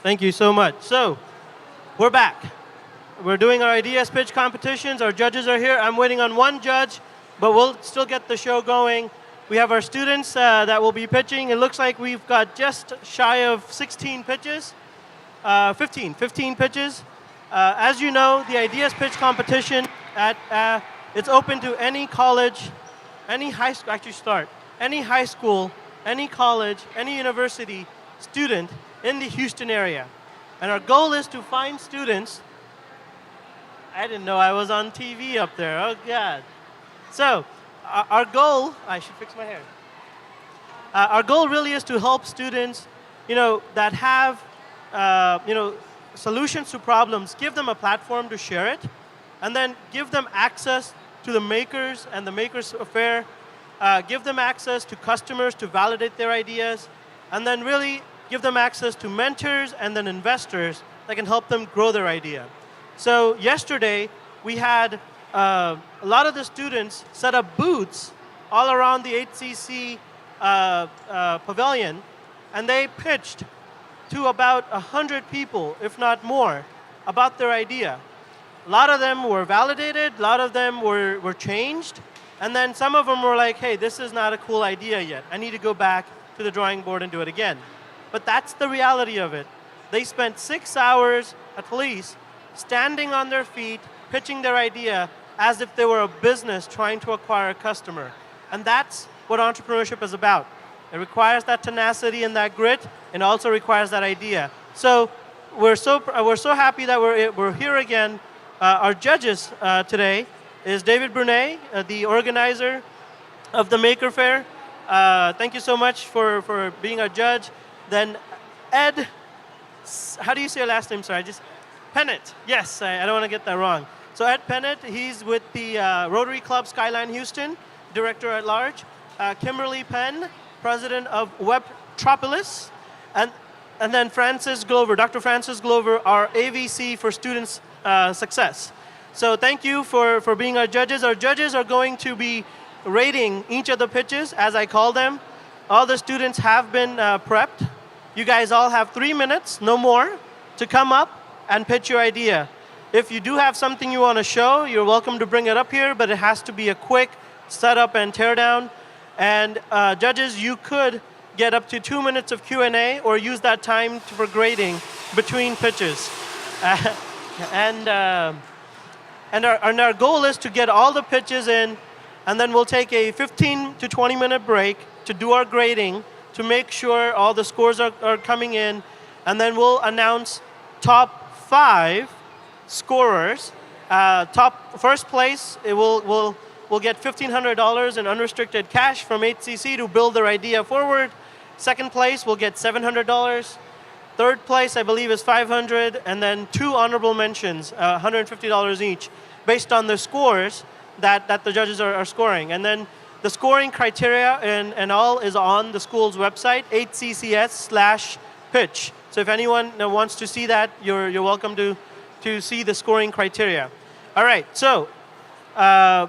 Thank you so much. So, we're back. We're doing our ideas pitch competitions. Our judges are here. I'm waiting on one judge, but we'll still get the show going. We have our students that will be pitching. It looks like we've got just shy of 16 pitches, 15 pitches. As you know, the ideas pitch competition, it's open to any college, any high school, any high school, any college, any university student in the Houston area. And our goal is to find students. I didn't know I was on TV up there. Oh, God. So, our goal, I should fix my hair. Our goal really is to help students, that have, solutions to problems, give them a platform to share it, and then give them access to the makers and the makers of Faire, give them access to customers to validate their ideas, and then really give them access to mentors and then investors that can help them grow their idea. So yesterday, we had a lot of the students set up booths all around the HCC pavilion, and they pitched to about 100 people, if not more, about their idea. A lot of them were validated, a lot of them were changed, and then some of them were like, hey, this is not a cool idea yet. I need to go back to the drawing board and do it again. But that's the reality of it. They spent 6 hours, at least, standing on their feet, pitching their idea as if they were a business trying to acquire a customer. And that's what entrepreneurship is about. It requires that tenacity and that grit, and also requires that idea. So we're so happy that we're here again. Our judges today is David Brunet, the organizer of the Maker Faire. Thank you so much for being our judge. Then Ed, how do you say your last name, sir? Pennant. Yes, I don't want to get that wrong. So Ed Pennant, he's with the Rotary Club Skyline Houston, director at large. Kimberly Penn, president of Webtropolis. And then Dr. Francis Glover, our AVC for Students Success. So thank you for being our judges. Our judges are going to be rating each of the pitches as I call them. All the students have been prepped. You guys all have 3 minutes, no more, to come up and pitch your idea. If you do have something you want to show, you're welcome to bring it up here, but it has to be a quick setup and teardown. And judges, you could get up to 2 minutes of Q&A or use that time for grading between pitches. And our goal is to get all the pitches in, and then we'll take a 15 to 20 minute break to do our grading to make sure all the scores are coming in, and then we'll announce top 5 scorers. First place, we'll get $1,500 in unrestricted cash from HCC to build their idea forward. Second place, we'll get $700. Third place, I believe, is $500, and then 2 honorable mentions, $150 each, based on the scores that the judges are scoring. And then the scoring criteria and all is on the school's website, hccs/pitch. So if anyone wants to see that, you're welcome to see the scoring criteria. All right, so I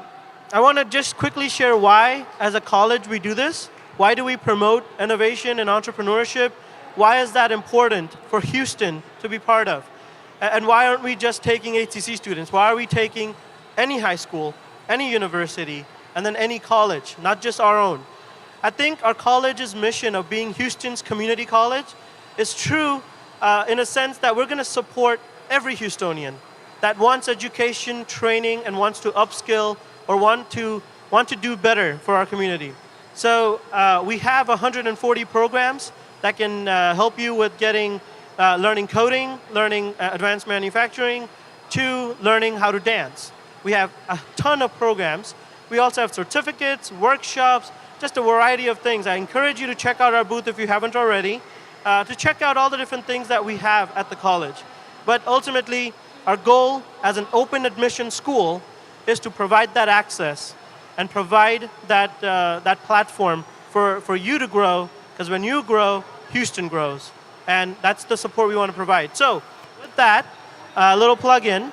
want to just quickly share why, as a college, we do this. Why do we promote innovation and entrepreneurship? Why is that important for Houston to be part of? And why aren't we just taking HCC students? Why are we taking any high school, any university, and then any college, not just our own? I think our college's mission of being Houston's community college is true in a sense that we're going to support every Houstonian that wants education, training, and wants to upskill or want to do better for our community. So we have 140 programs that can help you with learning coding, learning advanced manufacturing, to learning how to dance. We have a ton of programs. We also have certificates, workshops, just a variety of things. I encourage you to check out our booth if you haven't already, to check out all the different things that we have at the college. But ultimately, our goal as an open admission school is to provide that access and provide that platform for you to grow, because when you grow, Houston grows. And that's the support we want to provide. So with that, a little plug-in,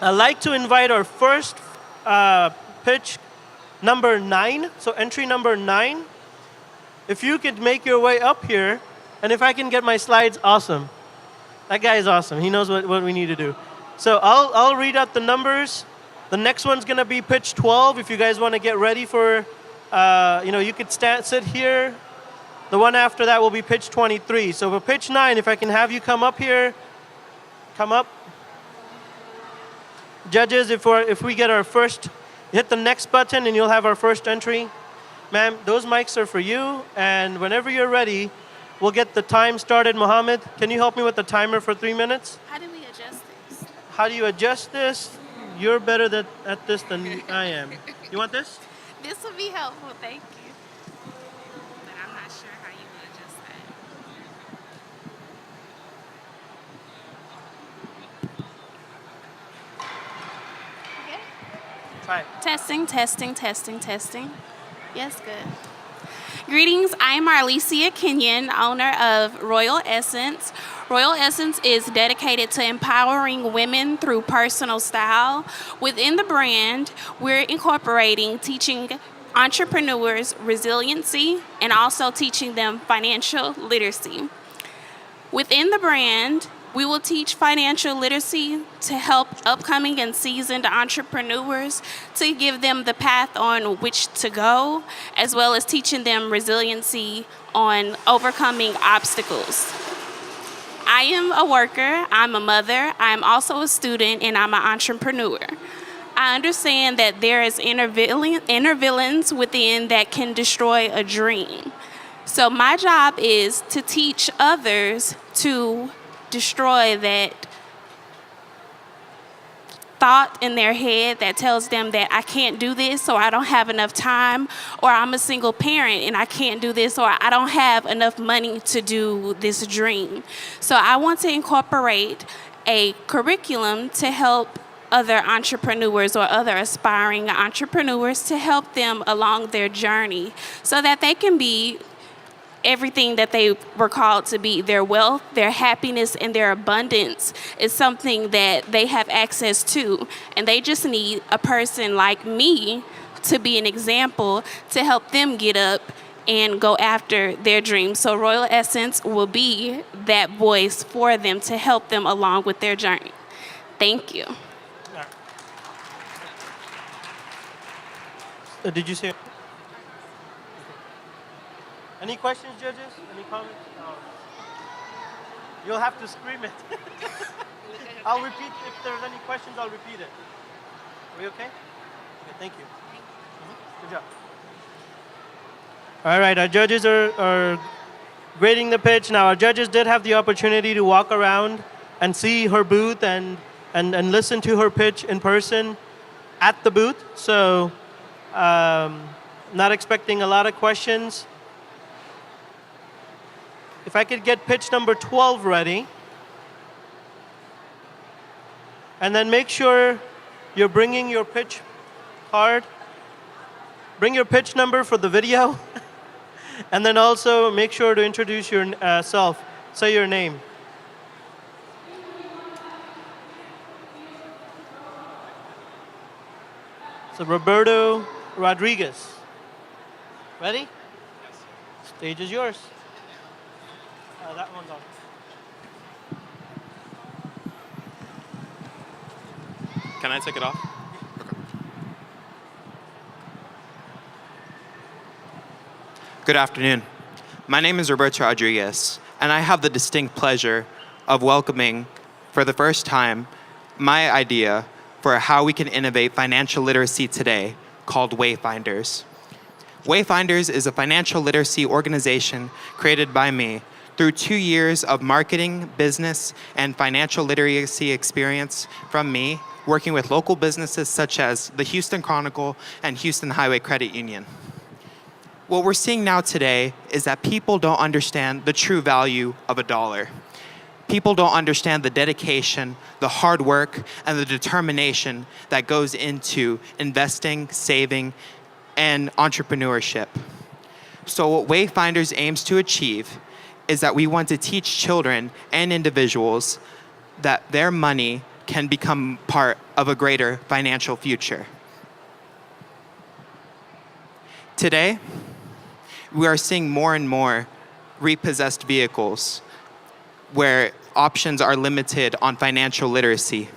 I'd like to invite our first pitch, number 9. So entry number 9. If you could make your way up here, and if I can get my slides, awesome. That guy is awesome. He knows what we need to do. So I'll read out the numbers. The next one's gonna be pitch 12. If you guys want to get ready for, you could sit here. The one after that will be pitch 23. So for pitch 9, if I can have you come up here, come up. Judges, if we get our first, hit the next button and you'll have our first entry. Ma'am, those mics are for you, and whenever you're ready, we'll get the time started. Mohammed, can you help me with the timer for 3 minutes? How do we adjust this? How do you adjust this? You're better at this than I am. You want this? This would be helpful, thank you. But I'm not sure how you would adjust that. Okay. Try it. Testing, testing, testing, testing. Yes, good. Greetings, I'm Marlicia Kenyon, owner of Royal Essence. Royal Essence is dedicated to empowering women through personal style. Within the brand, we're incorporating teaching entrepreneurs resiliency and also teaching them financial literacy. Within the brand, we will teach financial literacy to help upcoming and seasoned entrepreneurs to give them the path on which to go, as well as teaching them resiliency on overcoming obstacles. I am a worker, I'm a mother, I'm also a student, and I'm an entrepreneur. I understand that there is inner villains within that can destroy a dream. So my job is to teach others to destroy that thought in their head that tells them that I can't do this, or I don't have enough time, or I'm a single parent and I can't do this, or I don't have enough money to do this dream. So I want to incorporate a curriculum to help other entrepreneurs or other aspiring entrepreneurs to help them along their journey so that they can be everything that they were called to be. Their wealth, their happiness, and their abundance is something that they have access to. And they just need a person like me to be an example to help them get up and go after their dreams. So Royal Essence will be that voice for them to help them along with their journey. Thank you. Did you say? Any questions, judges? Any comments? No. You'll have to scream it. I'll repeat. If there's any questions, I'll repeat it. Are we okay? Okay, thank you. Good job. All right, our judges are grading the pitch. Now, our judges did have the opportunity to walk around and see her booth and listen to her pitch in person at the booth. So, not expecting a lot of questions. If I could get pitch number 12 ready. And then make sure you're bringing your pitch card. Bring your pitch number for the video. And then also make sure to introduce yourself. Say your name. So Roberto Rodriguez. Ready? Yes. Stage is yours. That one's on. Can I take it off? Okay. Good afternoon. My name is Roberto Rodriguez, and I have the distinct pleasure of welcoming, for the first time, my idea for how we can innovate financial literacy today, called Wayfinders. Wayfinders is a financial literacy organization created by me through 2 years of marketing, business, and financial literacy experience from me, working with local businesses such as the Houston Chronicle and Houston Highway Credit Union. What we're seeing now today is that people don't understand the true value of a dollar. People don't understand the dedication, the hard work, and the determination that goes into investing, saving, and entrepreneurship. So what Wayfinders aims to achieve is that we want to teach children and individuals that their money can become part of a greater financial future. Today, we are seeing more and more repossessed vehicles where options are limited on financial literacy.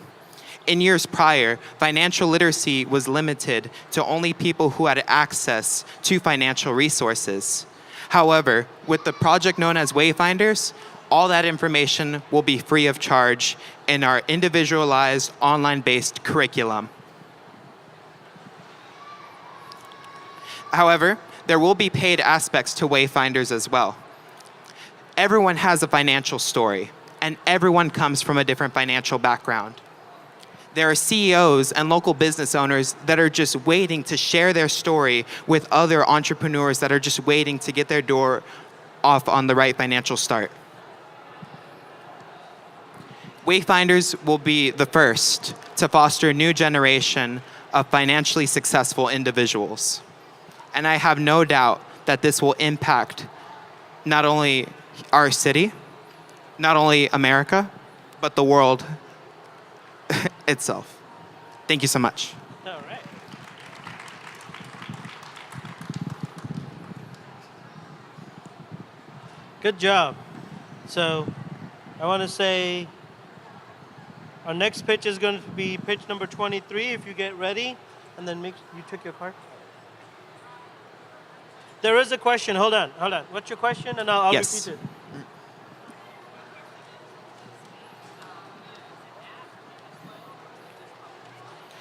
In years prior, financial literacy was limited to only people who had access to financial resources. However, with the project known as Wayfinders, all that information will be free of charge in our individualized online-based curriculum. However, there will be paid aspects to Wayfinders as well. Everyone has a financial story, and everyone comes from a different financial background. There are CEOs and local business owners that are just waiting to share their story with other entrepreneurs that are just waiting to get their door off on the right financial start. Wayfinders will be the first to foster a new generation of financially successful individuals. And I have no doubt that this will impact not only our city, not only America, but the world itself. Thank you so much. All right. Good job. So I want to say our next pitch is going to be pitch number 23, if you get ready. And then you took your card? There is a question. Hold on. What's your question? And I'll Yes. repeat it.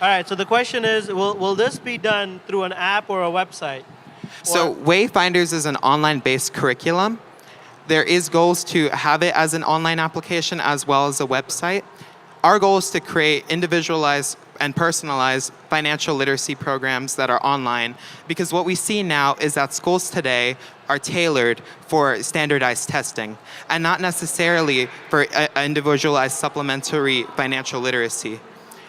All right, so the question is, will this be done through an app or a website? So Wayfinders is an online-based curriculum. There is goals to have it as an online application as well as a website. Our goal is to create individualized and personalized financial literacy programs that are online, because what we see now is that schools today are tailored for standardized testing and not necessarily for individualized supplementary financial literacy.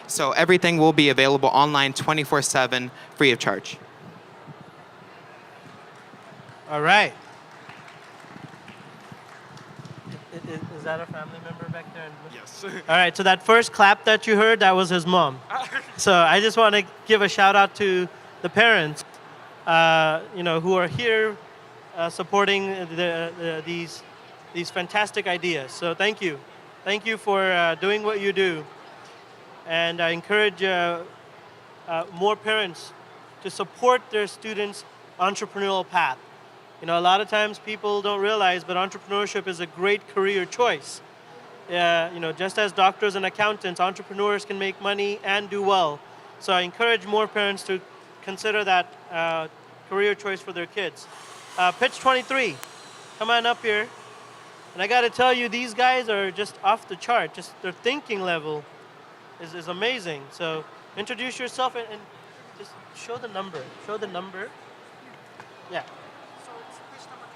So everything will be available online 24/7, free of charge. All right. Is that a family member back there? Yes. All right, so that first clap that you heard, that was his mom. So I just want to give a shout out to the parents, who are here supporting these fantastic ideas. So thank you. Thank you for doing what you do. And I encourage more parents to support their students' entrepreneurial path. A lot of times people don't realize, but entrepreneurship is a great career choice. Just as doctors and accountants, entrepreneurs can make money and do well. So I encourage more parents to consider that career choice for their kids. Pitch 23, come on up here. And I got to tell you, these guys are just off the chart. Just their thinking level is amazing. So introduce yourself and just show the number. Show the number. Yeah. So it's pitch number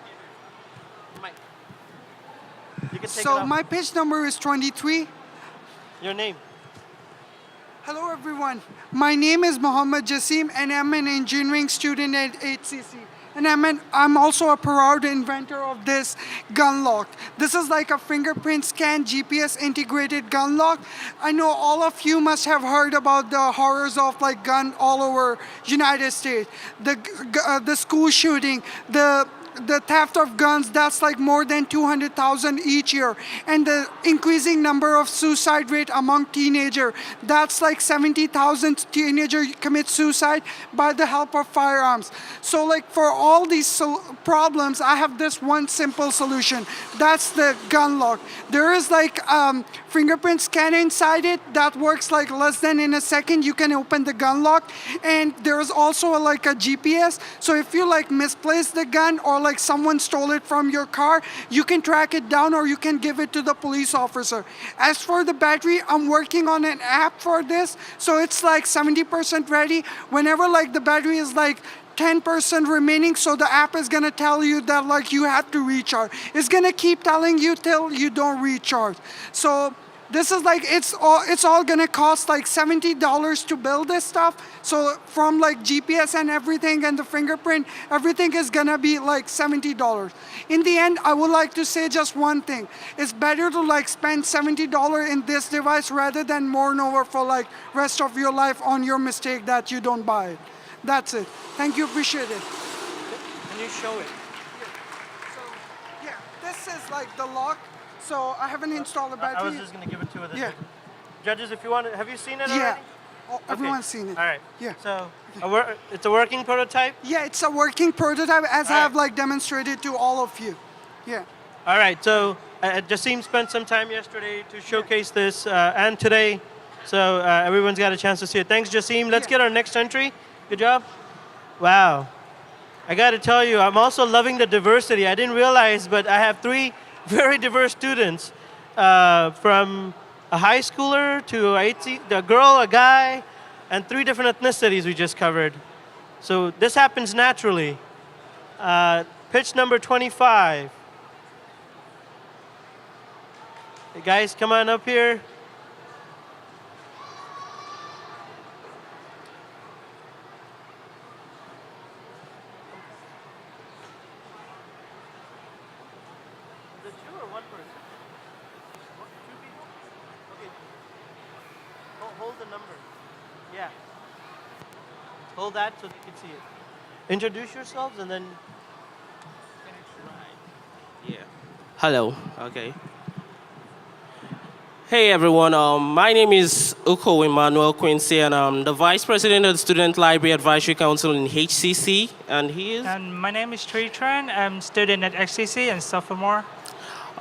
23. Mike. You can take it So off. my pitch number is 23. Your name. Hello everyone. My name is Mohammed Jassim and I'm an engineering student at HCC. And I'm also a proud inventor of this GunLock. This is like a fingerprint scan GPS integrated gun lock. I know all of you must have heard about the horrors of like gun all over United States. The school shooting, the theft of guns, that's like more than 200,000 each year. And the increasing number of suicide rate among teenagers, that's like 70,000 teenagers commit suicide by the help of firearms. So like for all these problems, I have this one simple solution. That's the gun lock. There is like fingerprint scan inside it that works like less than in a second. You can open the gun lock. And there is also like a GPS. So if you like misplace the gun or like someone stole it from your car, you can track it down or you can give it to the police officer. As for the battery, I'm working on an app for this. So it's like 70% ready. Whenever like the battery is like 10% remaining, so the app is gonna tell you that like you have to recharge. It's gonna keep telling you till you don't recharge. So this is like, it's all gonna cost like $70 to build this stuff. So from like GPS and everything and the fingerprint, everything is gonna be like $70. In the end, I would like to say just one thing. It's better to like spend $70 in this device rather than mourn over for like rest of your life on your mistake that you don't buy it. That's it. Thank you, appreciate it. Can you show it? So, yeah, this is like the lock. So I haven't installed a I battery. was just going to give it to her. Yeah. Judges, if you want to, have you seen it Yeah. already? Oh, everyone's seen it. All right. Yeah. So it's a working prototype? Yeah, it's a working prototype as I All have right. like demonstrated to all of you. Yeah. All right. So Jasim spent some time yesterday to showcase this and today. So everyone's got a chance to see it. Thanks, Jasim. Let's Yeah. get our next entry. Good job. Wow. I got to tell you, I'm also loving the diversity. I didn't realize, but I have 3 very diverse students from a high schooler to a girl, a guy, and 3 different ethnicities we just covered. So this happens naturally. Pitch number 25. Hey guys, come on up here. Is it 2 or 1 person? 2 people? Okay. Hold the number. Yeah. Hold that so they can see it. Introduce yourselves and then. Yeah. Hello. Okay. Hey everyone. My name is Uko Emmanuel Quincy, and I'm the Vice President of the Student Library Advisory Council in HCC. And he is. And my name is Trey Tran. I'm student at HCC and sophomore.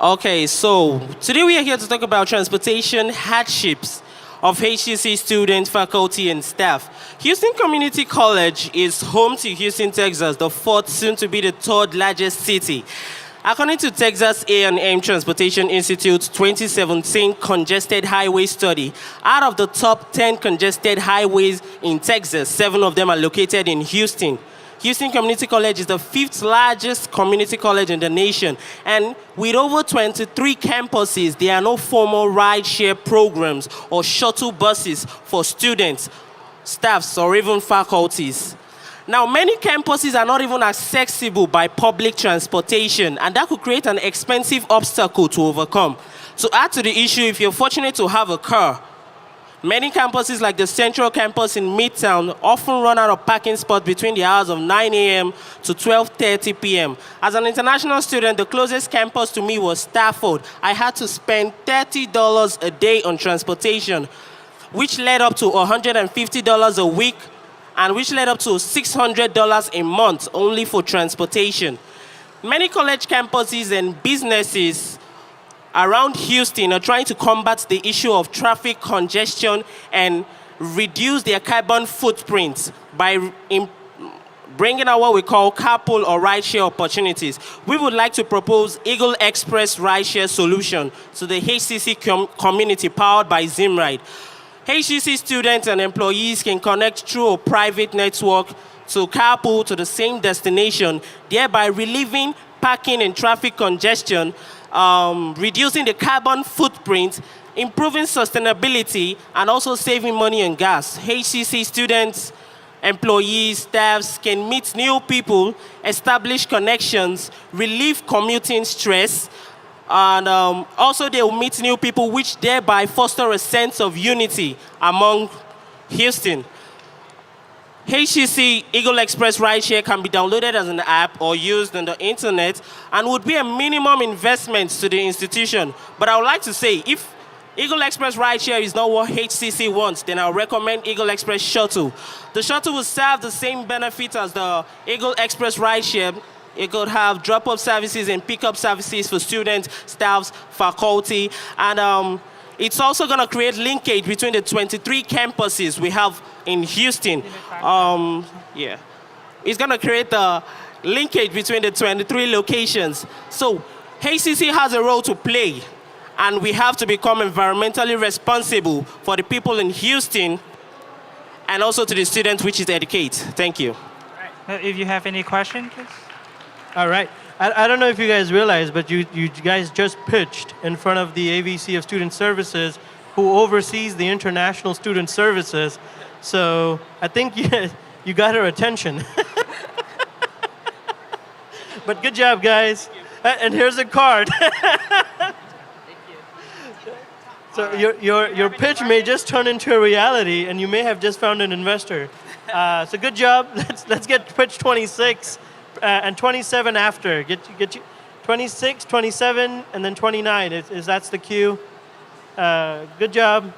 Okay, so today we are here to talk about transportation hardships of HCC students, faculty, and staff. Houston Community College is home to Houston, Texas, the 4th, soon to be the 3rd largest city. According to Texas A&M Transportation Institute's 2017 Congested Highway Study, out of the top 10 congested highways in Texas, 7 of them are located in Houston. Houston Community College is the 5th largest community college in the nation, and with over 23 campuses, there are no formal ride-share programs or shuttle buses for students, staffs, or even faculties. Now, many campuses are not even accessible by public transportation, and that could create an expensive obstacle to overcome. To add to the issue, if you're fortunate to have a car, many campuses like the Central Campus in Midtown often run out of parking spots between the hours of 9 a.m. to 12:30 p.m. As an international student, the closest campus to me was Stafford. I had to spend $30 a day on transportation, which led up to $150 a week, and which led up to $600 a month only for transportation. Many college campuses and businesses around Houston are trying to combat the issue of traffic congestion and reduce their carbon footprint by bringing out what we call carpool or rideshare opportunities. We would like to propose Eagle Express rideshare solution to the HCC community powered by Zimride. HCC students and employees can connect through a private network to carpool to the same destination, thereby relieving parking and traffic congestion, reducing the carbon footprint, improving sustainability, and also saving money on gas. HCC students, employees, staffs can meet new people, establish connections, relieve commuting stress, and also they will meet new people, which thereby foster a sense of unity among Houston. HCC Eagle Express Rideshare can be downloaded as an app or used on the internet and would be a minimum investment to the institution. But I would like to say, if Eagle Express Rideshare is not what HCC wants, then I'll recommend Eagle Express Shuttle. The shuttle will serve the same benefits as the Eagle Express Rideshare. It could have drop-off services and pick-up services for students, staffs, faculty, and it's also going to create linkage between the 23 campuses we have in Houston. Yeah, it's going to create the linkage between the 23 locations. So HCC has a role to play, and we have to become environmentally responsible for the people in Houston and also to the students, which is educate. Thank you. If you have any questions, please. All right. I don't know if you guys realize, but you guys just pitched in front of the AVC of Student Services, who oversees the International Student Services. So I think you got her attention. But good job, guys. And here's a card. So your pitch may just turn into a reality, and you may have just found an investor. So good job. Let's get pitch 26. And 27 after. 26, 27, and then 29. Is that's the queue. Good job.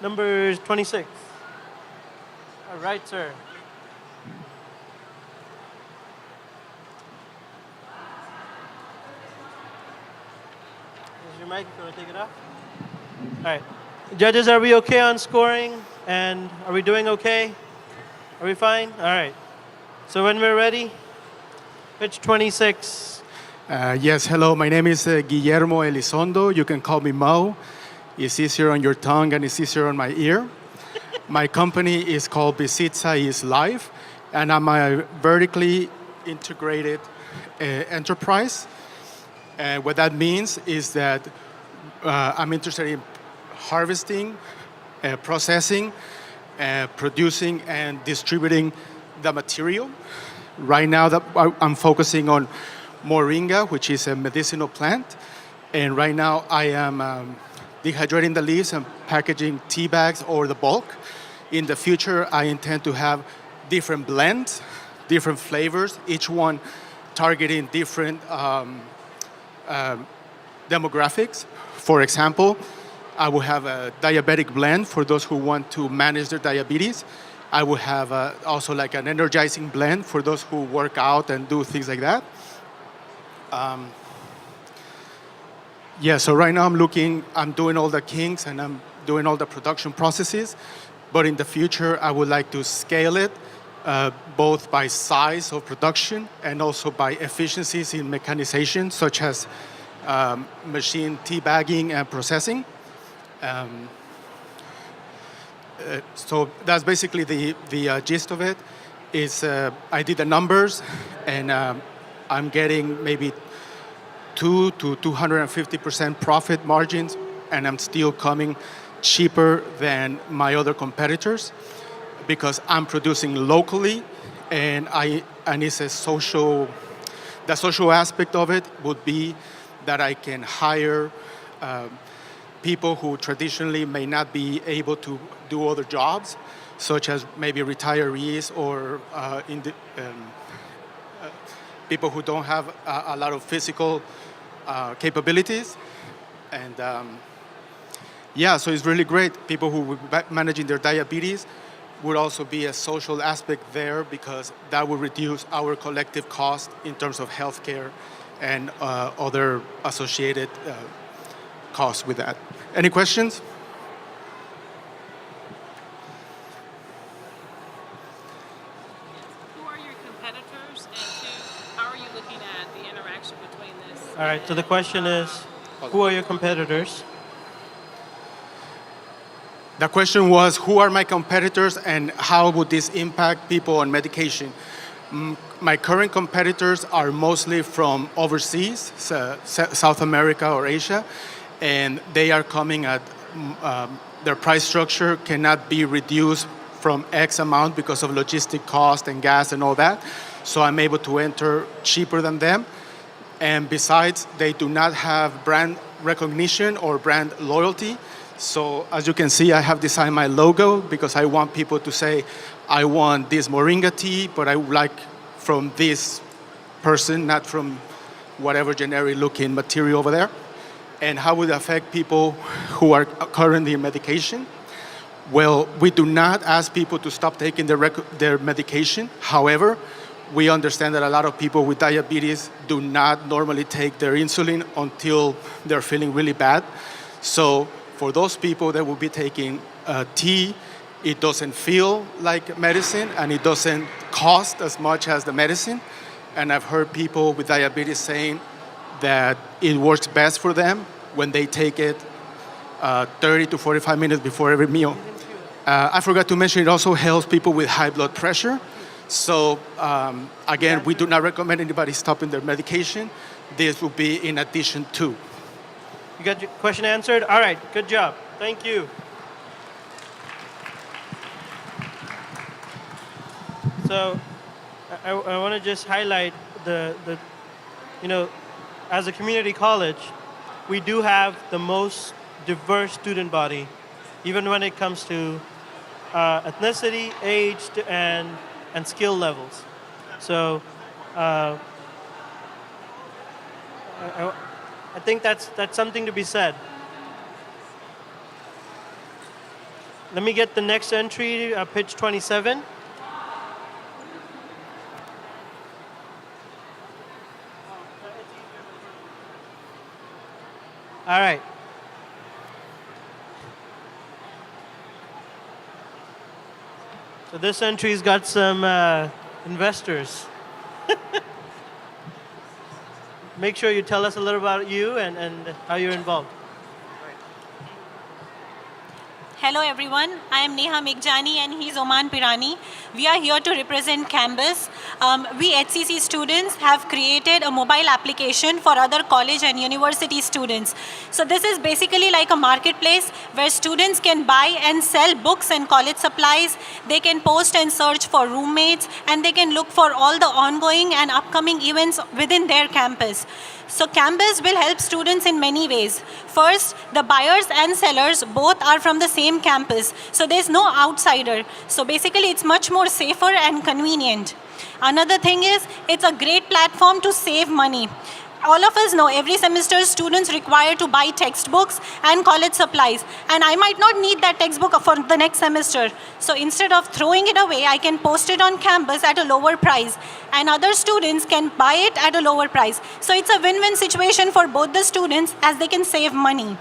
Number 26. All right, sir. Here's your mic. You want to take it off? All right. Judges, are we okay on scoring? And are we doing okay? Are we fine? All right. So when we're ready, pitch 26. Yes, hello. My name is Guillermo Elizondo. You can call me Mo. It's easier on your tongue and it's easier on my ear. My company is called Itza is Live, and I'm a vertically integrated enterprise. And what that means is that I'm interested in harvesting, processing, producing, and distributing the material. Right now, I'm focusing on moringa, which is a medicinal plant. And right now, I am dehydrating the leaves and packaging tea bags or the bulk. In the future, I intend to have different blends, different flavors, each one targeting different demographics. For example, I will have a diabetic blend for those who want to manage their diabetes. I will have also like an energizing blend for those who work out and do things like that. Yeah, so right now I'm doing all the kinks and I'm doing all the production processes. But in the future, I would like to scale it both by size of production and also by efficiencies in mechanization, such as machine teabagging and processing. So that's basically the gist of it. Is I did the numbers, and I'm getting maybe 2 to 250% profit margins, and I'm still coming cheaper than my other competitors because I'm producing locally, and it's a social. The social aspect of it would be that I can hire people who traditionally may not be able to do other jobs, such as maybe retirees or people who don't have a lot of physical capabilities. And yeah, so it's really great. People who would be managing their diabetes would also be a social aspect there because that would reduce our collective cost in terms of healthcare and other associated costs with that. Any questions? Who are your competitors, and two, how are you looking at the interaction between this? All right, so the question is, who are your competitors? The question was, who are my competitors and how would this impact people on medication? My current competitors are mostly from overseas, South America or Asia, and they are coming at, their price structure cannot be reduced from X amount because of logistic cost and gas and all that. So I'm able to enter cheaper than them. And besides, they do not have brand recognition or brand loyalty. So as you can see, I have designed my logo because I want people to say, I want this moringa tea, but I would like from this person, not from whatever generic looking material over there. And how would it affect people who are currently in medication? Well, we do not ask people to stop taking their medication. However, we understand that a lot of people with diabetes do not normally take their insulin until they're feeling really bad. So for those people that will be taking tea, it doesn't feel like medicine and it doesn't cost as much as the medicine. And I've heard people with diabetes saying that it works best for them when they take it 30 to 45 minutes before every meal. I forgot to mention it also helps people with high blood pressure. So again, we do not recommend anybody stopping their medication. This will be in addition to. You got your question answered? All right, good job. Thank you. So I want to just highlight as a community college, we do have the most diverse student body, even when it comes to ethnicity, age, and skill levels. So I think that's something to be said. Let me get the next entry, pitch 27. All right. So this entry's got some investors. Make sure you tell us a little about you and how you're involved. Hello everyone, I am Neha Meghjani and he's Oman Pirani. We are here to represent Campus. We HCC students have created a mobile application for other college and university students. So this is basically like a marketplace where students can buy and sell books and college supplies. They can post and search for roommates and they can look for all the ongoing and upcoming events within their campus. So Campus will help students in many ways. First, the buyers and sellers both are from the same campus, so there's no outsider. So basically, it's much more safer and convenient. Another thing is, it's a great platform to save money. All of us know every semester students require to buy textbooks and college supplies. And I might not need that textbook for the next semester. So instead of throwing it away, I can post it on campus at a lower price. And other students can buy it at a lower price. So it's a win-win situation for both the students as they can save money.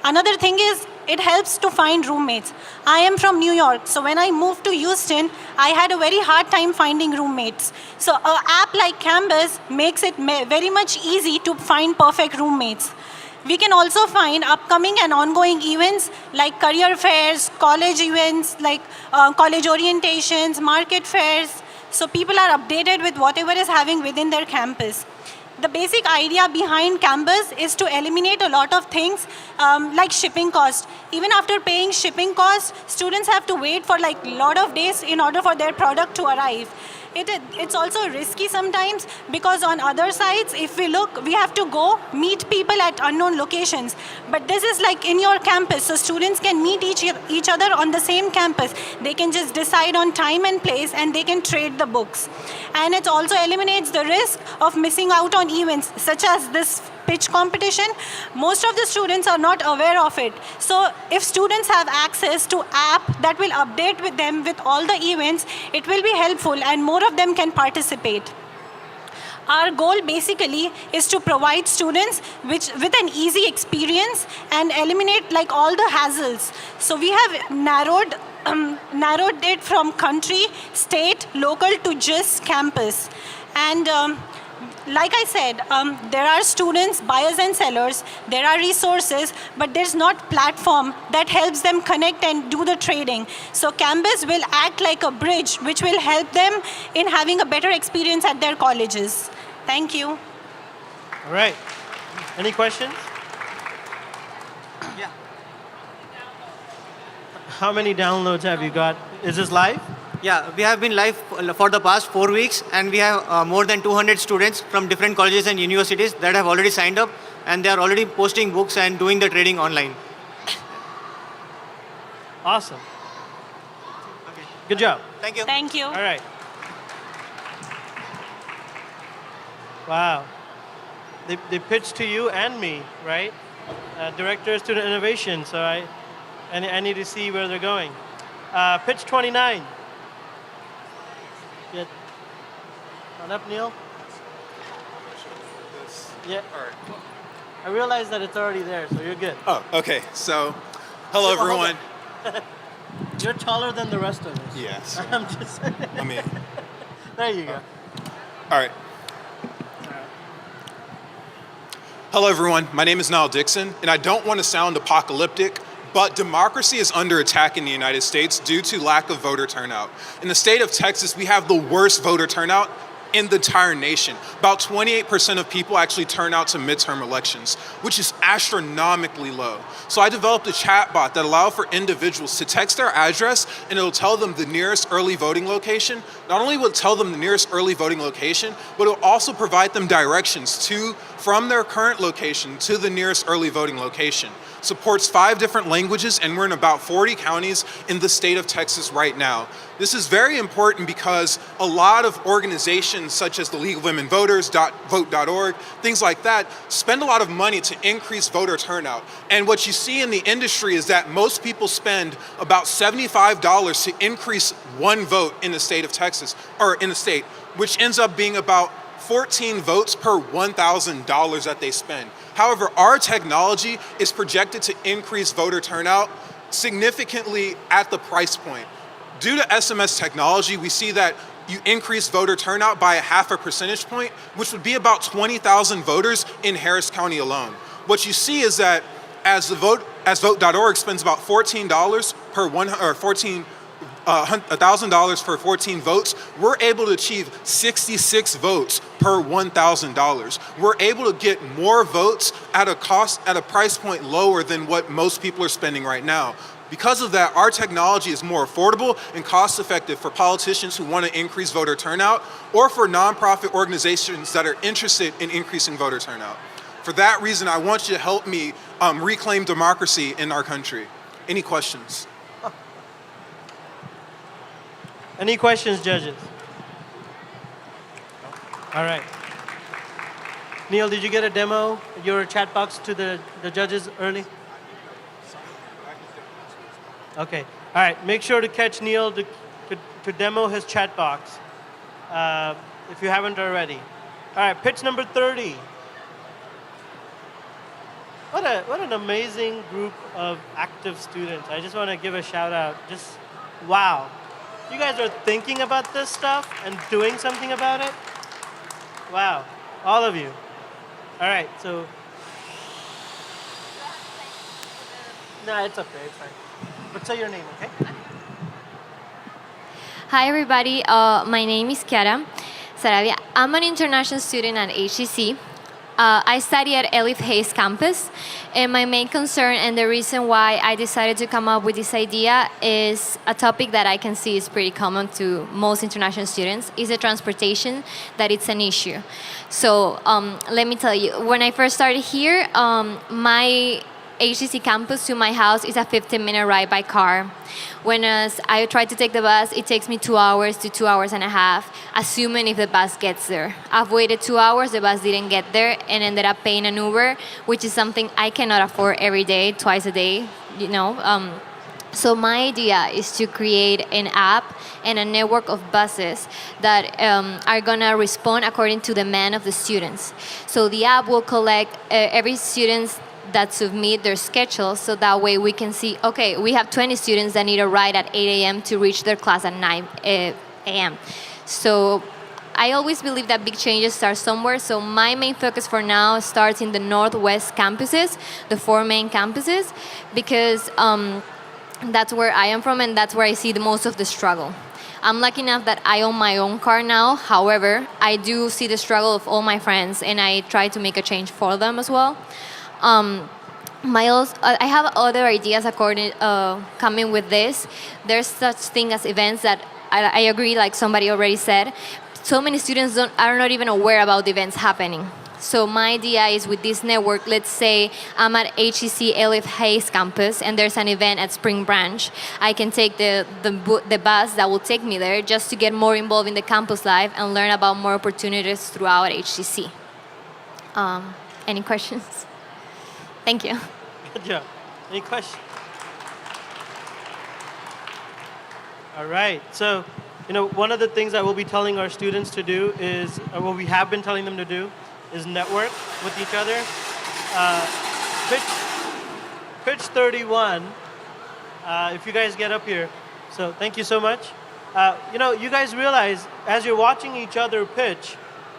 Another thing is, it helps to find roommates. I am from New York, so when I moved to Houston, I had a very hard time finding roommates. So an app like Campus makes it very much easy to find perfect roommates. We can also find upcoming and ongoing events like career fairs, college events, like college orientations, market fairs. So people are updated with whatever is happening within their campus. The basic idea behind Campus is to eliminate a lot of things like shipping cost. Even after paying shipping costs, students have to wait for like a lot of days in order for their product to arrive. It's also risky sometimes because on other sites, if we look, we have to go meet people at unknown locations. But this is like in your campus, so students can meet each other on the same campus. They can just decide on time and place and they can trade the books. And it also eliminates the risk of missing out on events such as this pitch competition. Most of the students are not aware of it. So if students have access to app that will update with them with all the events, it will be helpful and more of them can participate. Our goal basically is to provide students with an easy experience and eliminate like all the hassles. So we have narrowed it from country, state, local to just campus. And like I said, there are students, buyers and sellers, there are resources, but there's not platform that helps them connect and do the trading. So Campus will act like a bridge which will help them in having a better experience at their colleges. Thank you. All right. Any questions? Yeah. How many downloads have you got? Is this live? Yeah, we have been live for the past 4 weeks, and we have more than 200 students from different colleges and universities that have already signed up, and they are already posting books and doing the trading online. Awesome. Good job. Thank you. Thank you. All right. Wow. They pitched to you and me, right? Director of Student Innovation, so I need to see where they're going. Pitch 29. Get on up, Neil. Yeah. All right. I realized that it's already there, so you're good. Oh, okay. So, hello So, hold everyone. You're taller than the rest of us. Yes. I'm just saying. I mean, There you go. all right. Hello everyone. My name is Niall Dixon, and I don't want to sound apocalyptic, but democracy is under attack in the United States due to lack of voter turnout. In the state of Texas, we have the worst voter turnout in the entire nation. About 28% of people actually turn out to midterm elections, which is astronomically low. So I developed a chatbot that allows for individuals to text their address and it'll tell them the nearest early voting location. Not only will it tell them the nearest early voting location, but it'll also provide them directions to from their current location to the nearest early voting location. Supports 5 different languages, and we're in about 40 counties in the state of Texas right now. This is very important because a lot of organizations such as the League of Women Voters, Vote.org, things like that, spend a lot of money to increase voter turnout. And what you see in the industry is that most people spend about $75 to increase one vote in the state of Texas, or in the state, which ends up being about 14 votes per $1,000 that they spend. However, our technology is projected to increase voter turnout significantly at the price point. Due to SMS technology, we see that you increase voter turnout by 0.5 percentage point, which would be about 20,000 voters in Harris County alone. What you see is that as Vote.org spends about $14 per $1,000 for 14 votes, we're able to achieve 66 votes per $1,000. We're able to get more votes at a price point lower than what most people are spending right now. Because of that, our technology is more affordable and cost effective for politicians who want to increase voter turnout, or for nonprofit organizations that are interested in increasing voter turnout. For that reason, I want you to help me reclaim democracy in our country. Any questions? Any questions, judges? All right. Neil, did you get a demo, your chat box to the judges early? Okay. All right. Make sure to catch Neil to demo his chat box if you haven't already. All right. Pitch number 30. What an amazing group of active students. I just want to give a shout out. Just wow. You guys are thinking about this stuff and doing something about it? Wow, all of you. All right, so. No, it's okay, it's fine. But say your name, okay? Hi, everybody. My name is Cara. Sarabia. I'm an international student at HCC. I study at Elif Hayes campus, and my main concern and the reason why I decided to come up with this idea is a topic that I can see is pretty common to most international students, is the transportation, that it's an issue. So let me tell you, when I first started here, my HCC campus to my house is a 15-minute ride by car. Whereas I try to take the bus, it takes me 2 hours to 2 hours and a half, assuming if the bus gets there. I've waited 2 hours, the bus didn't get there, and ended up paying an Uber, which is something I cannot afford every day, twice a day, you know. So my idea is to create an app and a network of buses that are gonna respond according to the demand of the students. So the app will collect every student's that submit their schedule, so that way we can see, okay, we have 20 students that need a ride at 8 a.m. to reach their class at 9 a.m. So I always believe that big changes start somewhere, so my main focus for now starts in the Northwest campuses, the 4 main campuses, because that's where I am from and that's where I see the most of the struggle. I'm lucky enough that I own my own car now. However, I do see the struggle of all my friends, and I try to make a change for them as well. I have other ideas according coming with this. There's such thing as events that I agree, like somebody already said. So many students are not even aware about the events happening. So my idea is with this network, let's say I'm at HCC Elif Hayes campus and there's an event at Spring Branch. I can take the bus that will take me there just to get more involved in the campus life and learn about more opportunities throughout HCC. Any questions? Thank you. Good job. Any questions? All right. So, one of the things that we'll be telling our students to do is, or what we have been telling them to do, is network with each other. Pitch 31. If you guys get up here. So thank you so much. You guys realize as you're watching each other pitch,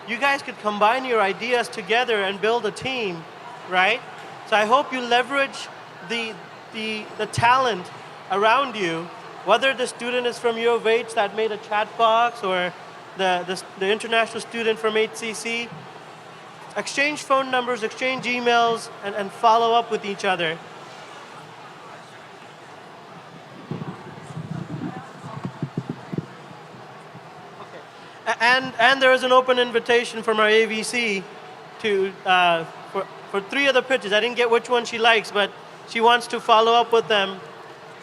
you guys could combine your ideas together and build a team, right? So I hope you leverage the talent around you, whether the student is from U of H that made a chat box or the international student from HCC. Exchange phone numbers, exchange emails, and follow up with each other. Okay. And there is an open invitation from our AVC to for 3 of the pitches. I didn't get which one she likes, but she wants to follow up with them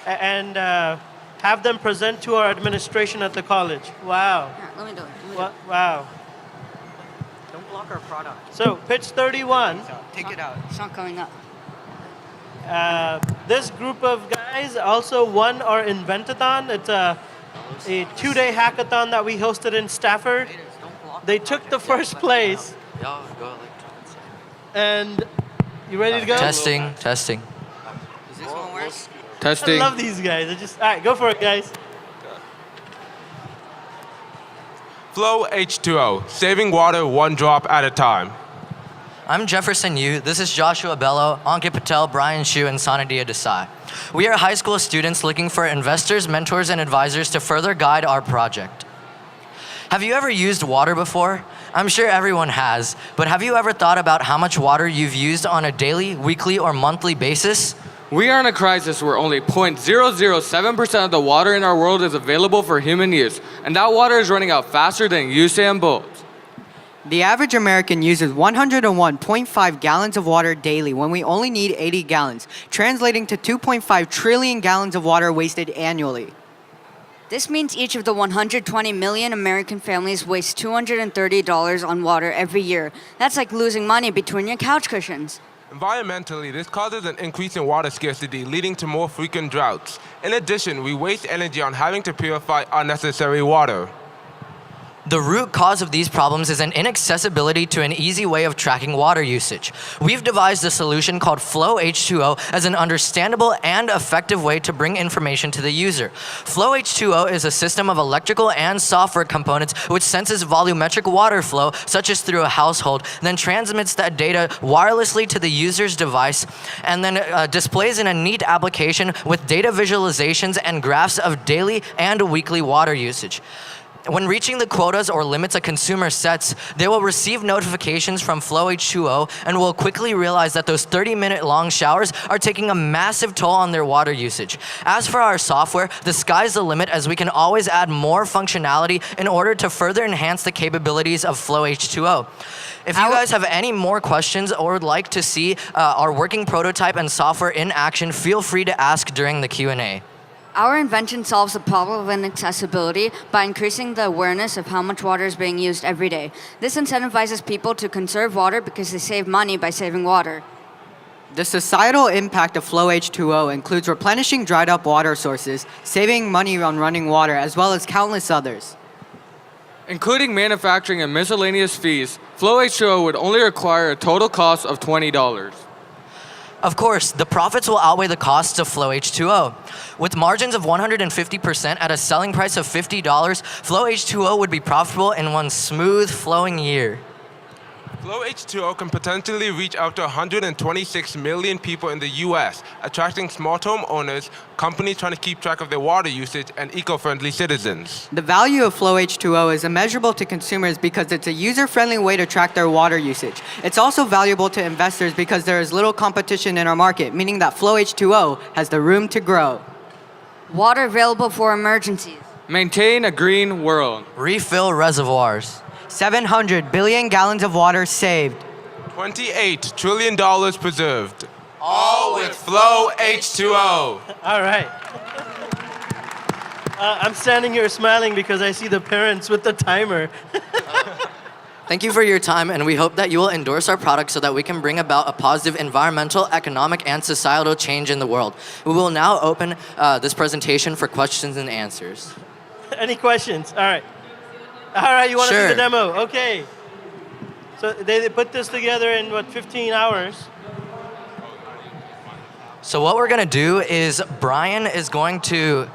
and have them present to our administration at the college. Wow. Here, let me do it. Wow. Don't block our product. So pitch 31. Take it out. It's not coming up. This group of guys also won our Inventathon. It's a 2-day hackathon that we hosted in Stafford. They took the first place. And you ready to go? Testing. Does this one work? I love these guys. All right, go for it, guys. Flow H2O, saving water one drop at a time. I'm Jefferson Yu. This is Joshua Bello, Ankit Patel, Brian Shu, and Sanadia Desai. We are high school students looking for investors, mentors, and advisors to further guide our project. Have you ever used water before? I'm sure everyone has, but have you ever thought about how much water you've used on a daily, weekly, or monthly basis? We are in a crisis where only 0.007% of the water in our world is available for human use, and that water is running out faster than Usain Bolt. The average American uses 101.5 gallons of water daily when we only need 80 gallons, translating to 2.5 trillion gallons of water wasted annually. This means each of the 120 million American families waste $230 on water every year. That's like losing money between your couch cushions. Environmentally, this causes an increase in water scarcity, leading to more frequent droughts. In addition, we waste energy on having to purify unnecessary water. The root cause of these problems is an inaccessibility to an easy way of tracking water usage. We've devised a solution called Flow H2O as an understandable and effective way to bring information to the user. Flow H2O is a system of electrical and software components which senses volumetric water flow, such as through a household, then transmits that data wirelessly to the user's device, and then displays in a neat application with data visualizations and graphs of daily and weekly water usage. When reaching the quotas or limits a consumer sets, they will receive notifications from Flow H2O and will quickly realize that those 30-minute long showers are taking a massive toll on their water usage. As for our software, the sky's the limit, as we can always add more functionality in order to further enhance the capabilities of Flow H2O. If you guys have any more questions or would like to see our working prototype and software in action, feel free to ask during the Q&A. Our invention solves the problem of inaccessibility by increasing the awareness of how much water is being used every day. This incentivizes people to conserve water because they save money by saving water. The societal impact of Flow H2O includes replenishing dried up water sources, saving money on running water, as well as countless others. Including manufacturing and miscellaneous fees, Flow H2O would only require a total cost of $20. Of course, the profits will outweigh the costs of Flow H2O. With margins of 150% at a selling price of $50, Flow H2O would be profitable in one smooth flowing year. Flow H2O can potentially reach out to 126 million people in the US, attracting smart home owners, companies trying to keep track of their water usage, and eco-friendly citizens. The value of Flow H2O is immeasurable to consumers because it's a user-friendly way to track their water usage. It's also valuable to investors because there is little competition in our market, meaning that Flow H2O has the room to grow. Water available for emergencies. Maintain a green world. Refill reservoirs. 700 billion gallons of water saved. $28 trillion preserved. All with Flow H2O. All right. I'm standing here smiling because I see the parents with the timer. Thank you for your time, and we hope that you will endorse our product so that we can bring about a positive environmental, economic, and societal change in the world. We will now open this presentation for questions and answers. Any questions? All right. All right, you want to Sure. see the demo? Okay. So they put this together in, 15 hours? So what we're gonna do is Brian is going to,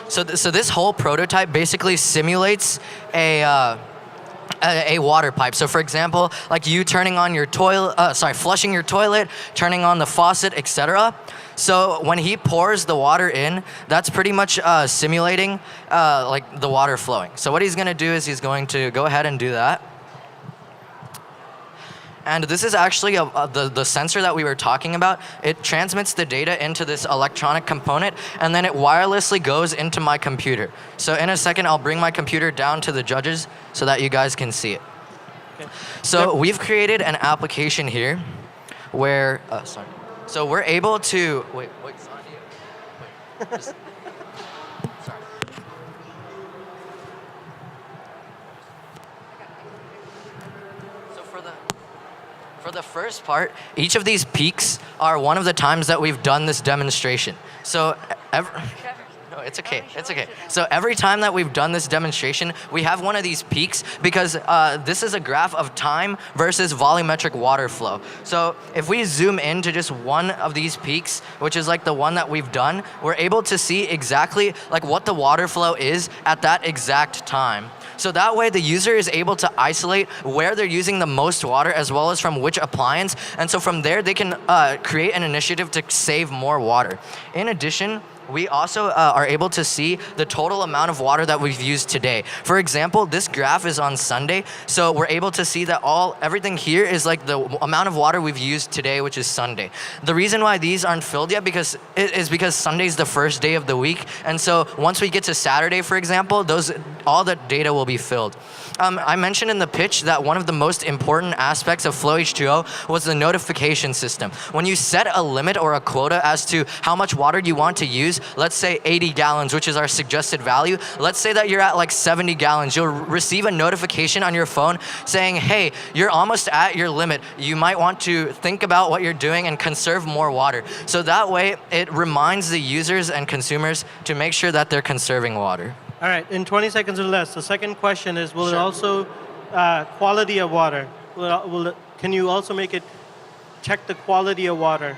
so this whole prototype basically simulates a water pipe. So for example, like you turning on your flushing your toilet, turning on the faucet, etc. So when he pours the water in, that's pretty much simulating like the water flowing. So what he's gonna do is he's going to go ahead and do that. And this is actually the sensor that we were talking about. It transmits the data into this electronic component, and then it wirelessly goes into my computer. So in a second, I'll bring my computer down to the judges so that you guys can see it. So we've created an application here where, So we're able to, wait, just- sorry. So for the first part, each of these peaks are one of the times that we've done this demonstration. So no, it's okay. It's okay. So every time that we've done this demonstration, we have one of these peaks because this is a graph of time versus volumetric water flow. So if we zoom into just one of these peaks, which is like the one that we've done, we're able to see exactly like what the water flow is at that exact time. So that way the user is able to isolate where they're using the most water as well as from which appliance. And so from there, they can create an initiative to save more water. In addition, we also are able to see the total amount of water that we've used today. For example, this graph is on Sunday, so we're able to see that everything here is like the amount of water we've used today, which is Sunday. The reason why these aren't filled yet is because Sunday's the first day of the week, and so once we get to Saturday, for example, all the data will be filled. I mentioned in the pitch that one of the most important aspects of Flow H2O was the notification system. When you set a limit or a quota as to how much water you want to use, let's say 80 gallons, which is our suggested value. Let's say that you're at like 70 gallons. You'll receive a notification on your phone saying, hey, you're almost at your limit. You might want to think about what you're doing and conserve more water. So that way, it reminds the users and consumers to make sure that they're conserving water. All right, in 20 seconds or less, the second question is, will it also quality of water? Can you also make it check the quality of water?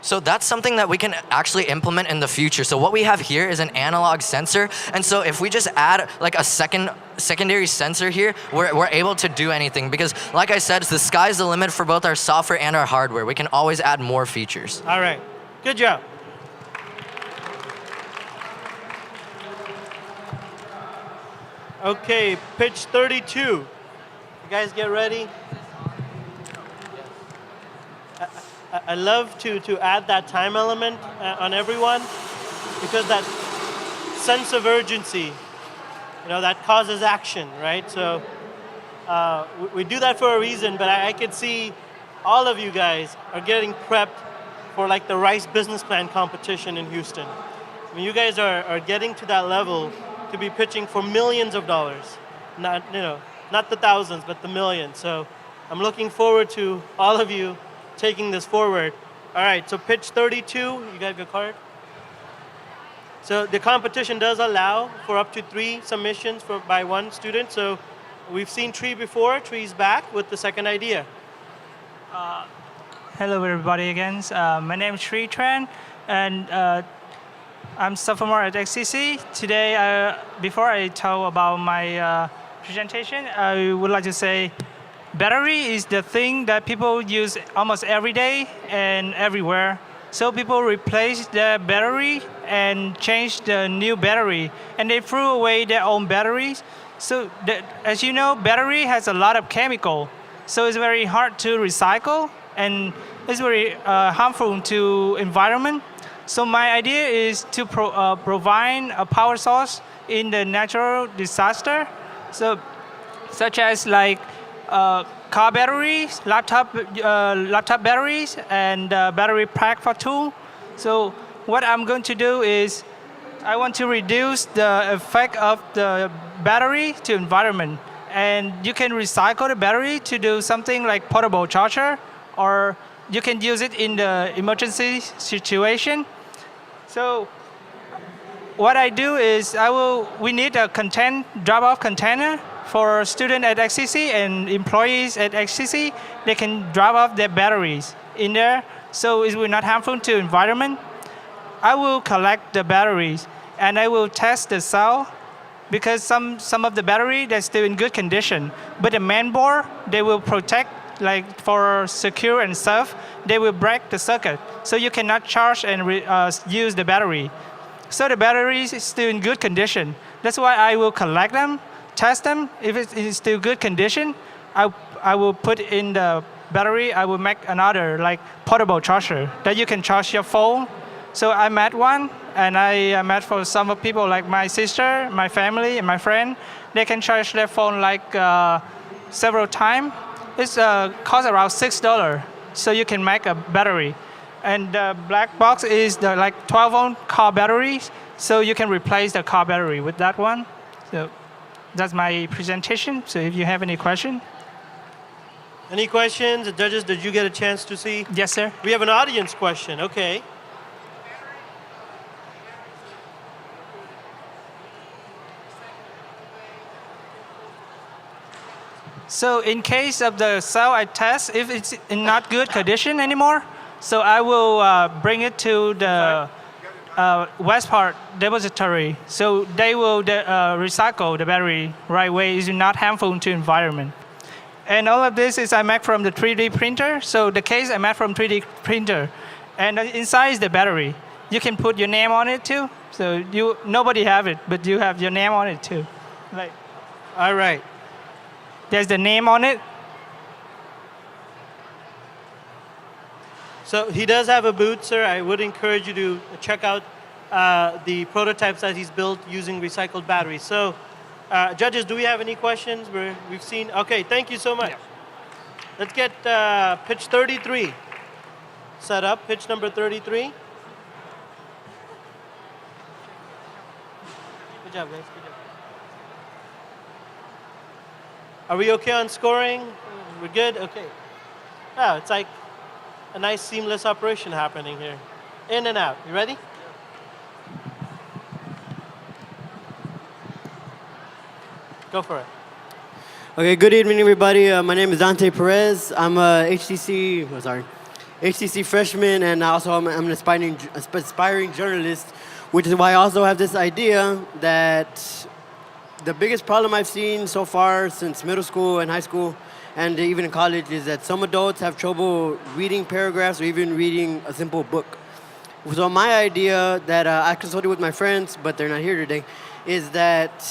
So that's something that we can actually implement in the future. So what we have here is an analog sensor. And so if we just add like a secondary sensor here, we're able to do anything. Because like I said, the sky's the limit for both our software and our hardware. We can always add more features. All right, good job. Okay, pitch 32. You guys get ready? I love to add that time element on everyone because that sense of urgency, that causes action, right? So we do that for a reason, but I could see all of you guys are getting prepped for like the Rice Business Plan competition in Houston. I mean, you guys are getting to that level to be pitching for millions of dollars, not the thousands, but the millions. So I'm looking forward to all of you taking this forward. All right, so pitch 32, you got a card? So the competition does allow for up to 3 submissions by one student. So we've seen Tree before. Tree's back with the second idea. Hello, everybody again. My name is Sri Tran, and I'm sophomore at HCC. Today, before I tell about my presentation, I would like to say battery is the thing that people use almost every day and everywhere. So people replace the battery and change the new battery, and they threw away their own batteries. So as you know, battery has a lot of chemical, so it's very hard to recycle, and it's very harmful to environment. So my idea is to provide a power source in the natural disaster, so such as like car batteries, laptop batteries, and battery pack for tool. So what I'm going to do is I want to reduce the effect of the battery to environment. And you can recycle the battery to do something like portable charger, or you can use it in the emergency situation. So what I do is we need a drop-off container for students at HCC and employees at HCC. They can drop off their batteries in there, so it will not harmful to environment. I will collect the batteries and I will test the cell, because some of the battery that's still in good condition, but the main board they will protect, like for secure and safe, they will break the circuit, so you cannot charge and use the battery. So the battery is still in good condition. That's why I will collect them, test them. If it's in still good condition, I will put in the battery. I will make another like portable charger that you can charge your phone. So I made one, and I made for some of people like my sister, my family, and my friend. They can charge their phone like several times. It's costs around $6, so you can make a battery. And the black box is the like 12-volt car battery, so you can replace the car battery with that one. So that's my presentation. So if you have any question. Any questions? Judges, did you get a chance to see? Yes, sir. We have an audience question. Okay. So in case of the cell I test, if it's in not good condition anymore, so I will bring it to the West Part depository. So they will recycle the battery right way. It's not harmful to environment. And all of this is I make from the 3D printer. So the case I made from 3D printer. And inside is the battery. You can put your name on it too. So nobody have it, but you have your name on it too. Like, all right. There's the name on it. So he does have a booth, sir. I would encourage you to check out the prototypes that he's built using recycled batteries. So, judges, do we have any questions? We've seen. Okay, thank you so much. Yeah. Let's get pitch 33 set up. Pitch number 33. Good job, guys. Good job. Are we okay on scoring? We're good? Okay. Oh, it's like a nice seamless operation happening here. In and out. You ready? Go for it. Okay, good evening, everybody. My name is Dante Perez. I'm a HCC freshman, and also I'm an aspiring journalist, which is why I also have this idea that the biggest problem I've seen so far since middle school and high school and even in college is that some adults have trouble reading paragraphs or even reading a simple book. So my idea that I consulted with my friends, but they're not here today, is that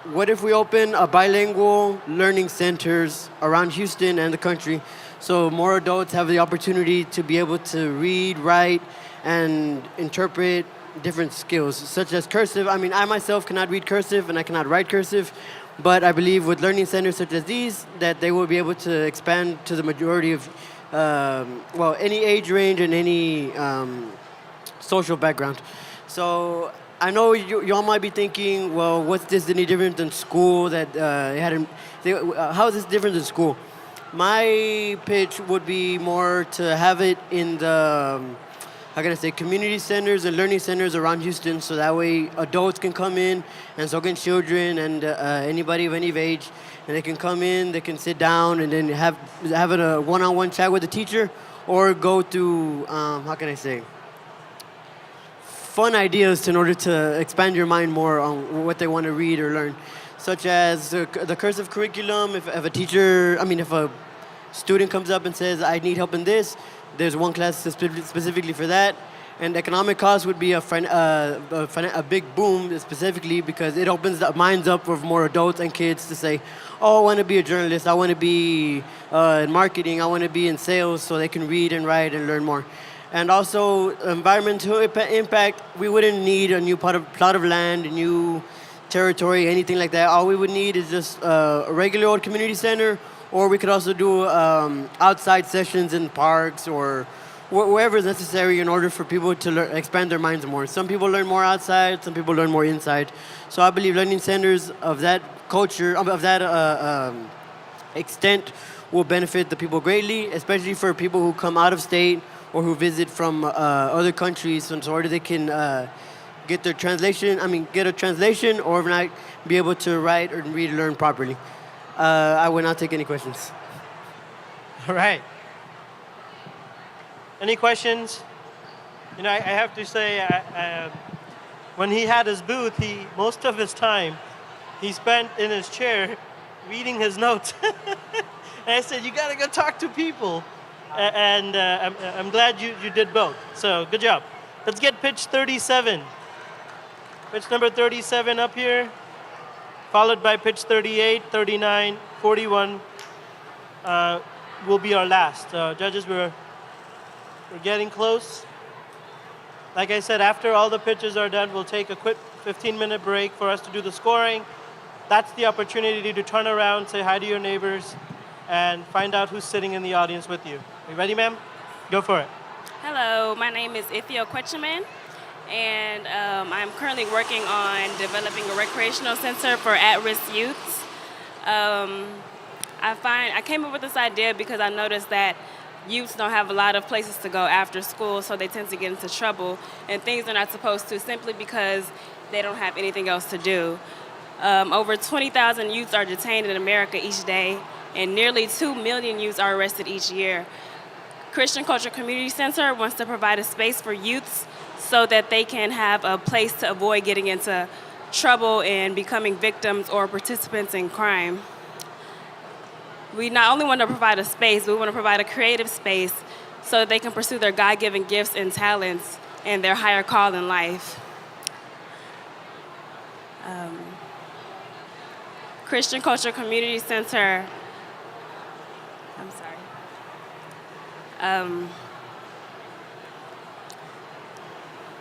what if we open a bilingual learning centers around Houston and the country so more adults have the opportunity to be able to read, write, and interpret different skills, such as cursive. I mean, I myself cannot read cursive and I cannot write cursive, but I believe with learning centers such as these, that they will be able to expand to the majority of, any age range and any social background. So I know y'all might be thinking, well, what's this any different than school that how is this different than school? My pitch would be more to have it in the, community centers and learning centers around Houston, so that way adults can come in and so can children and anybody of any age, and they can come in, they can sit down and then have a one-on-one chat with the teacher, or go through, fun ideas in order to expand your mind more on what they want to read or learn, such as the cursive curriculum. If a student comes up and says, I need help in this, there's one class specifically for that. And economic cost would be a big boom specifically because it opens the minds up of more adults and kids to say, oh, I want to be a journalist, I want to be in marketing, I want to be in sales, so they can read and write and learn more. And also environmental impact, we wouldn't need a new plot of land, a new territory, anything like that. All we would need is just a regular old community center, or we could also do outside sessions in parks or wherever is necessary in order for people to expand their minds more. Some people learn more outside, some people learn more inside. So I believe learning centers of that culture, of that extent, will benefit the people greatly, especially for people who come out of state or who visit from other countries, in order they can get a translation, or if not, be able to write or read and learn properly. I will not take any questions. All right. Any questions? I have to say, when he had his booth, most of his time he spent in his chair reading his notes. And I said, you got to go talk to people. And I'm glad you did both. So good job. Let's get pitch 37. Pitch number 37 up here, followed by pitch 38, 39, 41 will be our last. Judges, we're getting close. Like I said, after all the pitches are done, we'll take a quick 15-minute break for us to do the scoring. That's the opportunity to turn around, say hi to your neighbors, and find out who's sitting in the audience with you. Are you ready, ma'am? Go for it. Hello, my name is Itza Quetchaman, and I'm currently working on developing a recreational center for at-risk youths. I came up with this idea because I noticed that youths don't have a lot of places to go after school, so they tend to get into trouble and things they're not supposed to simply because they don't have anything else to do. Over 20,000 youths are detained in America each day, and nearly 2 million youths are arrested each year. Christian Culture Community Center wants to provide a space for youths so that they can have a place to avoid getting into trouble and becoming victims or participants in crime. We not only want to provide a space, but we want to provide a creative space so that they can pursue their God-given gifts and talents and their higher call in life. Christian Culture Community Center, I'm sorry.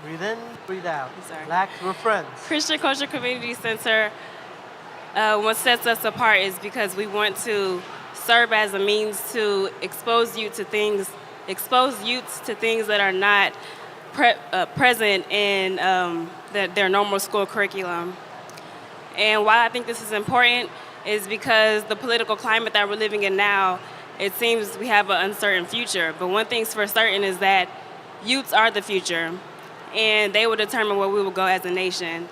Breathe in, breathe out. I'm sorry. Relax, we're friends. Christian Culture Community Center, what sets us apart is because we want to serve as a means to expose youths to things that are not present in their normal school curriculum. And why I think this is important is because the political climate that we're living in now, it seems we have an uncertain future. But one thing's for certain is that youths are the future, and they will determine where we will go as a nation.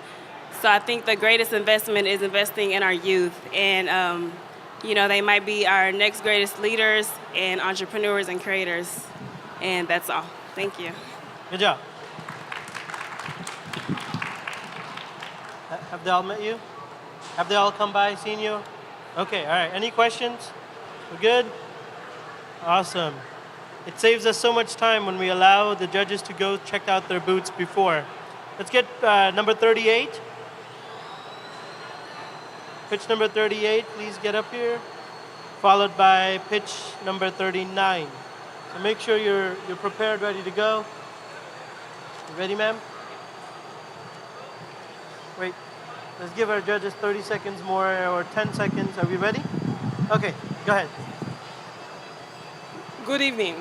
So I think the greatest investment is investing in our youth. And, they might be our next greatest leaders and entrepreneurs and creators. And that's all. Thank you. Good job. Have they all met you? Have they all come by, seen you? Okay, all right. Any questions? We're good? Awesome. It saves us so much time when we allow the judges to go check out their booths before. Let's get number 38. Pitch number 38, please get up here. Followed by pitch number 39. So make sure you're prepared, ready to go. You ready, ma'am? Wait, let's give our judges 30 seconds more or 10 seconds. Are we ready? Okay, go ahead. Good evening.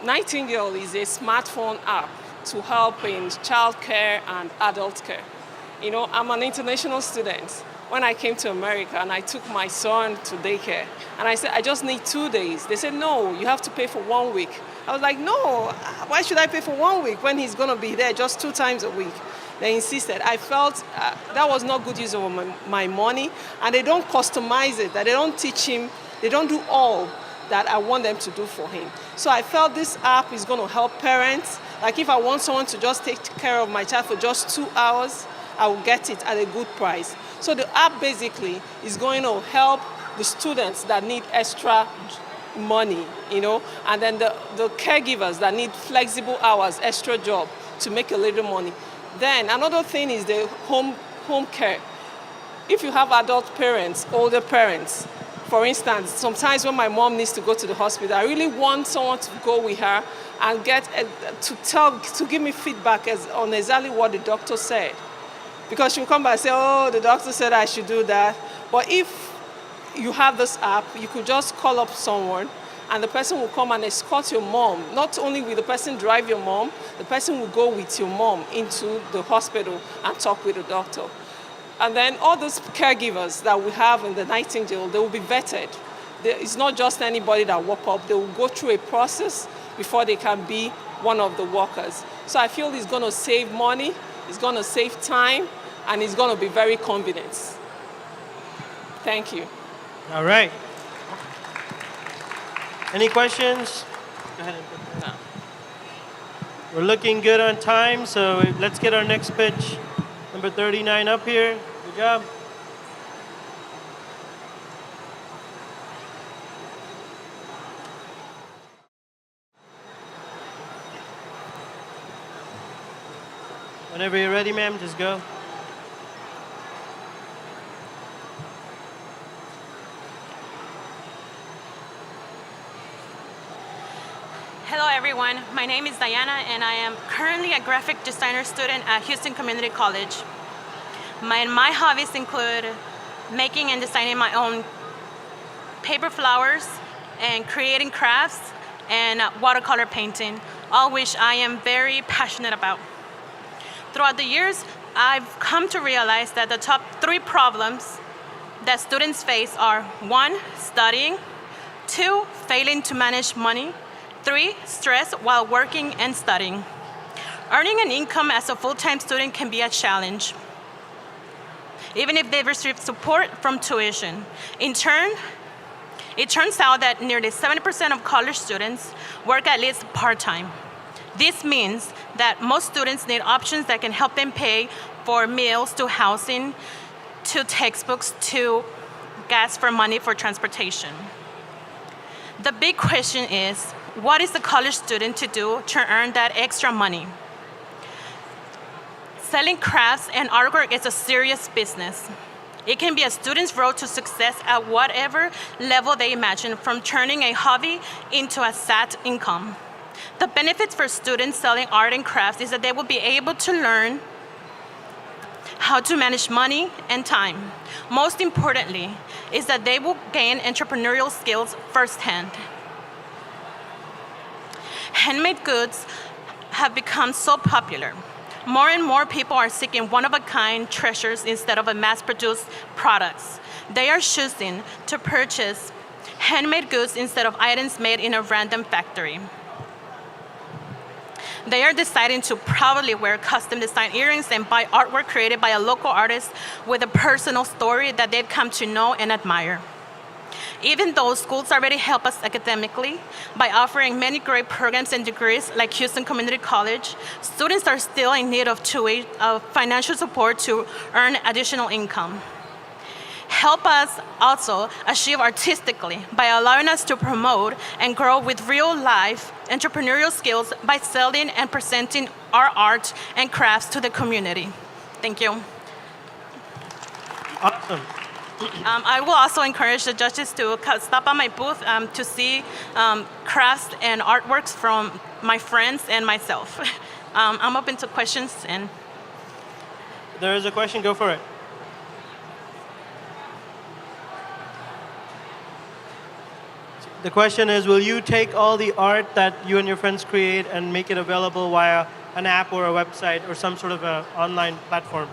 Nightingale is a smartphone app to help in childcare and adult care. I'm an international student. When I came to America and I took my son to daycare, and I said, I just need 2 days. They said, no, you have to pay for 1 week. I was like, no, why should I pay for 1 week when he's going to be there just 2 times a week? They insisted. I felt that was not good use of my money, and they don't customize it, that they don't teach him, they don't do all that I want them to do for him. So I felt this app is going to help parents. Like if I want someone to just take care of my child for just 2 hours, I will get it at a good price. So the app basically is going to help the students that need extra money, and then the caregivers that need flexible hours, extra job to make a little money. Then another thing is the home care. If you have adult parents, older parents, for instance, sometimes when my mom needs to go to the hospital, I really want someone to go with her and to give me feedback on exactly what the doctor said. Because she'll come back and say, oh, the doctor said I should do that. But if you have this app, you could just call up someone and the person will come and escort your mom. Not only will the person drive your mom, the person will go with your mom into the hospital and talk with the doctor. And then all those caregivers that we have in the Nightingale, they will be vetted. It's not just anybody that walk up. They will go through a process before they can be one of the workers. So I feel it's going to save money, it's going to save time, and it's going to be very convenient. Thank you. All right. Any questions? Go ahead and put that. No. We're looking good on time, so let's get our next pitch. Number 39 up here. Good job. Whenever you're ready, ma'am, just go. Hello everyone, my name is Diana and I am currently a graphic designer student at Houston Community College. My hobbies include making and designing my own paper flowers, and creating crafts, and watercolor painting, all which I am very passionate about. Throughout the years, I've come to realize that the top 3 problems that students face are 1, studying, 2, failing to manage money, 3, stress while working and studying. Earning an income as a full-time student can be a challenge, even if they've received support from tuition. In turn, it turns out that nearly 70% of college students work at least part-time. This means that most students need options that can help them pay for meals, to housing, to textbooks, to gas for money for transportation. The big question is, what is the college student to do to earn that extra money? Selling crafts and artwork is a serious business. It can be a student's road to success at whatever level they imagine, from turning a hobby into a side income. The benefits for students selling art and crafts is that they will be able to learn how to manage money and time. Most importantly, is that they will gain entrepreneurial skills firsthand. Handmade goods have become so popular. More and more people are seeking one-of-a-kind treasures instead of mass-produced products. They are choosing to purchase handmade goods instead of items made in a random factory. They are deciding to proudly wear custom-designed earrings and buy artwork created by a local artist with a personal story that they've come to know and admire. Even though schools already help us academically by offering many great programs and degrees like Houston Community College, students are still in need of financial support to earn additional income. Help us also achieve artistically by allowing us to promote and grow with real-life entrepreneurial skills by selling and presenting our art and crafts to the community. Thank you. Awesome. I will also encourage the judges to stop by my booth to see crafts and artworks from my friends and myself. I'm open to questions. And There is a question, go for it. The question is, will you take all the art that you and your friends create and make it available via an app or a website or some sort of an online platform?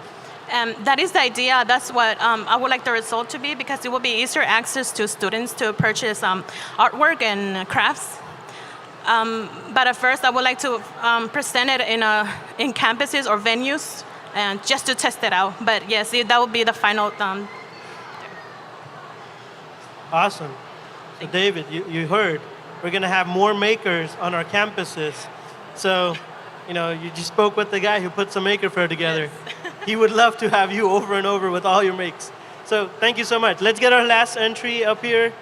That is the idea. That's what I would like the result to be, because it will be easier access to students to purchase artwork and crafts. But at first, I would like to present it in campuses or venues, and just to test it out. But yes, that will be the final. Awesome. So David, you heard, we're going to have more makers on our campuses. So, you just spoke with the guy who put some maker fair together. Yes. He would love to have you over and over with all your makes. So thank you so much. Let's get our last entry up here,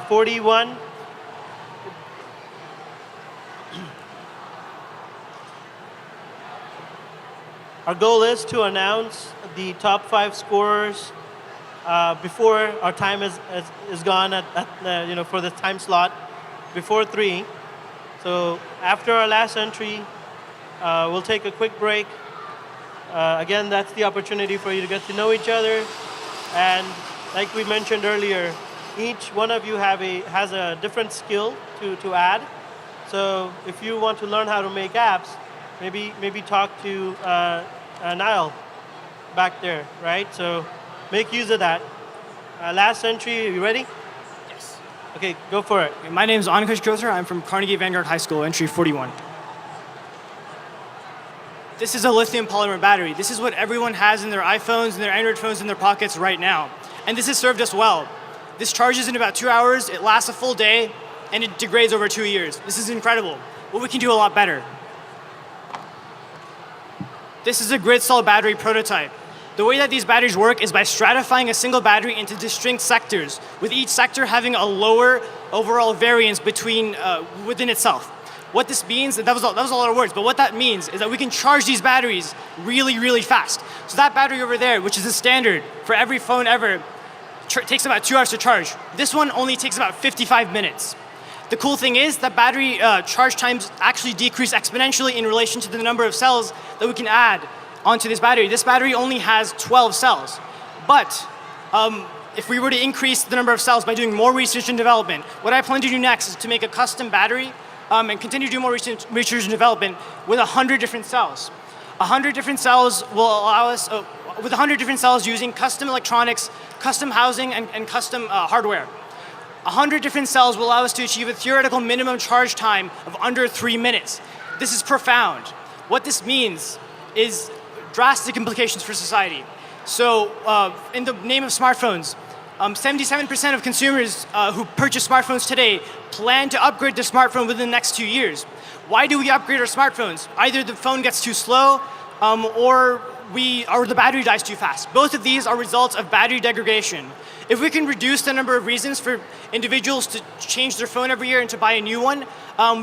41. Our goal is to announce the top 5 scorers before our time is gone for the time slot, before 3. So after our last entry, we'll take a quick break. Again, that's the opportunity for you to get to know each other. And like we mentioned earlier, each one of you has a different skill to add. So if you want to learn how to make apps, maybe talk to Niall back there, right? So make use of that. Last entry, you ready? Yes. Okay, go for it. My name is Annika. I'm from Carnegie Vanguard High School, entry 41. This is a lithium polymer battery. This is what everyone has in their iPhones and their Android phones in their pockets right now. And this has served us well. This charges in about 2 hours, it lasts a full day, and it degrades over 2 years. This is incredible, but we can do a lot better. This is a grid cell battery prototype. The way that these batteries work is by stratifying a single battery into distinct sectors, with each sector having a lower overall variance within itself. What this means, that was a lot of words, but what that means is that we can charge these batteries really, really fast. So that battery over there, which is the standard for every phone ever, takes about 2 hours to charge. This one only takes about 55 minutes. The cool thing is that battery charge times actually decrease exponentially in relation to the number of cells that we can add onto this battery. This battery only has 12 cells, but if we were to increase the number of cells by doing more research and development, what I plan to do next is to make a custom battery and continue to do more research and development with 100 different cells. 100 different cells will allow us, with 100 different cells using custom electronics, custom housing, and custom hardware. 100 different cells will allow us to achieve a theoretical minimum charge time of under 3 minutes. This is profound. What this means is drastic implications for society. So in the name of smartphones, 77% of consumers who purchase smartphones today plan to upgrade their smartphone within the next 2 years. Why do we upgrade our smartphones? Either the phone gets too slow or the battery dies too fast. Both of these are results of battery degradation. If we can reduce the number of reasons for individuals to change their phone every year and to buy a new one,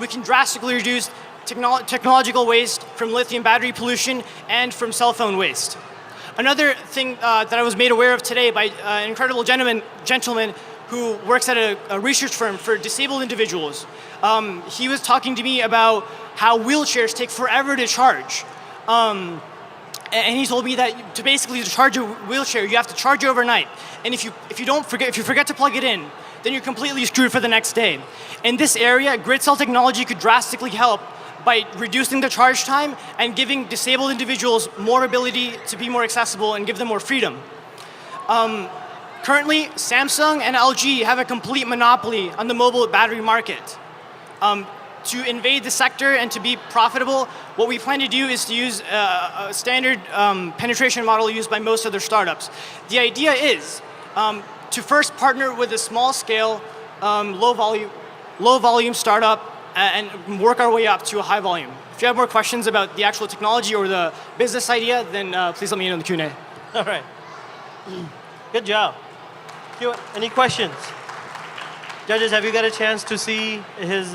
we can drastically reduce technological waste from lithium battery pollution and from cell phone waste. Another thing that I was made aware of today by an incredible gentleman who works at a research firm for disabled individuals. He was talking to me about how wheelchairs take forever to charge. And he told me that to charge a wheelchair, you have to charge it overnight. And if you forget to plug it in, then you're completely screwed for the next day. In this area, grid cell technology could drastically help by reducing the charge time and giving disabled individuals more ability to be more accessible and give them more freedom. Currently, Samsung and LG have a complete monopoly on the mobile battery market. To invade the sector and to be profitable, what we plan to do is to use a standard penetration model used by most other startups. The idea is to first partner with a small-scale, low-volume startup and work our way up to a high volume. If you have more questions about the actual technology or the business idea, then please let me know in the Q&A. All right. Good job. Any questions? Judges, have you got a chance to see his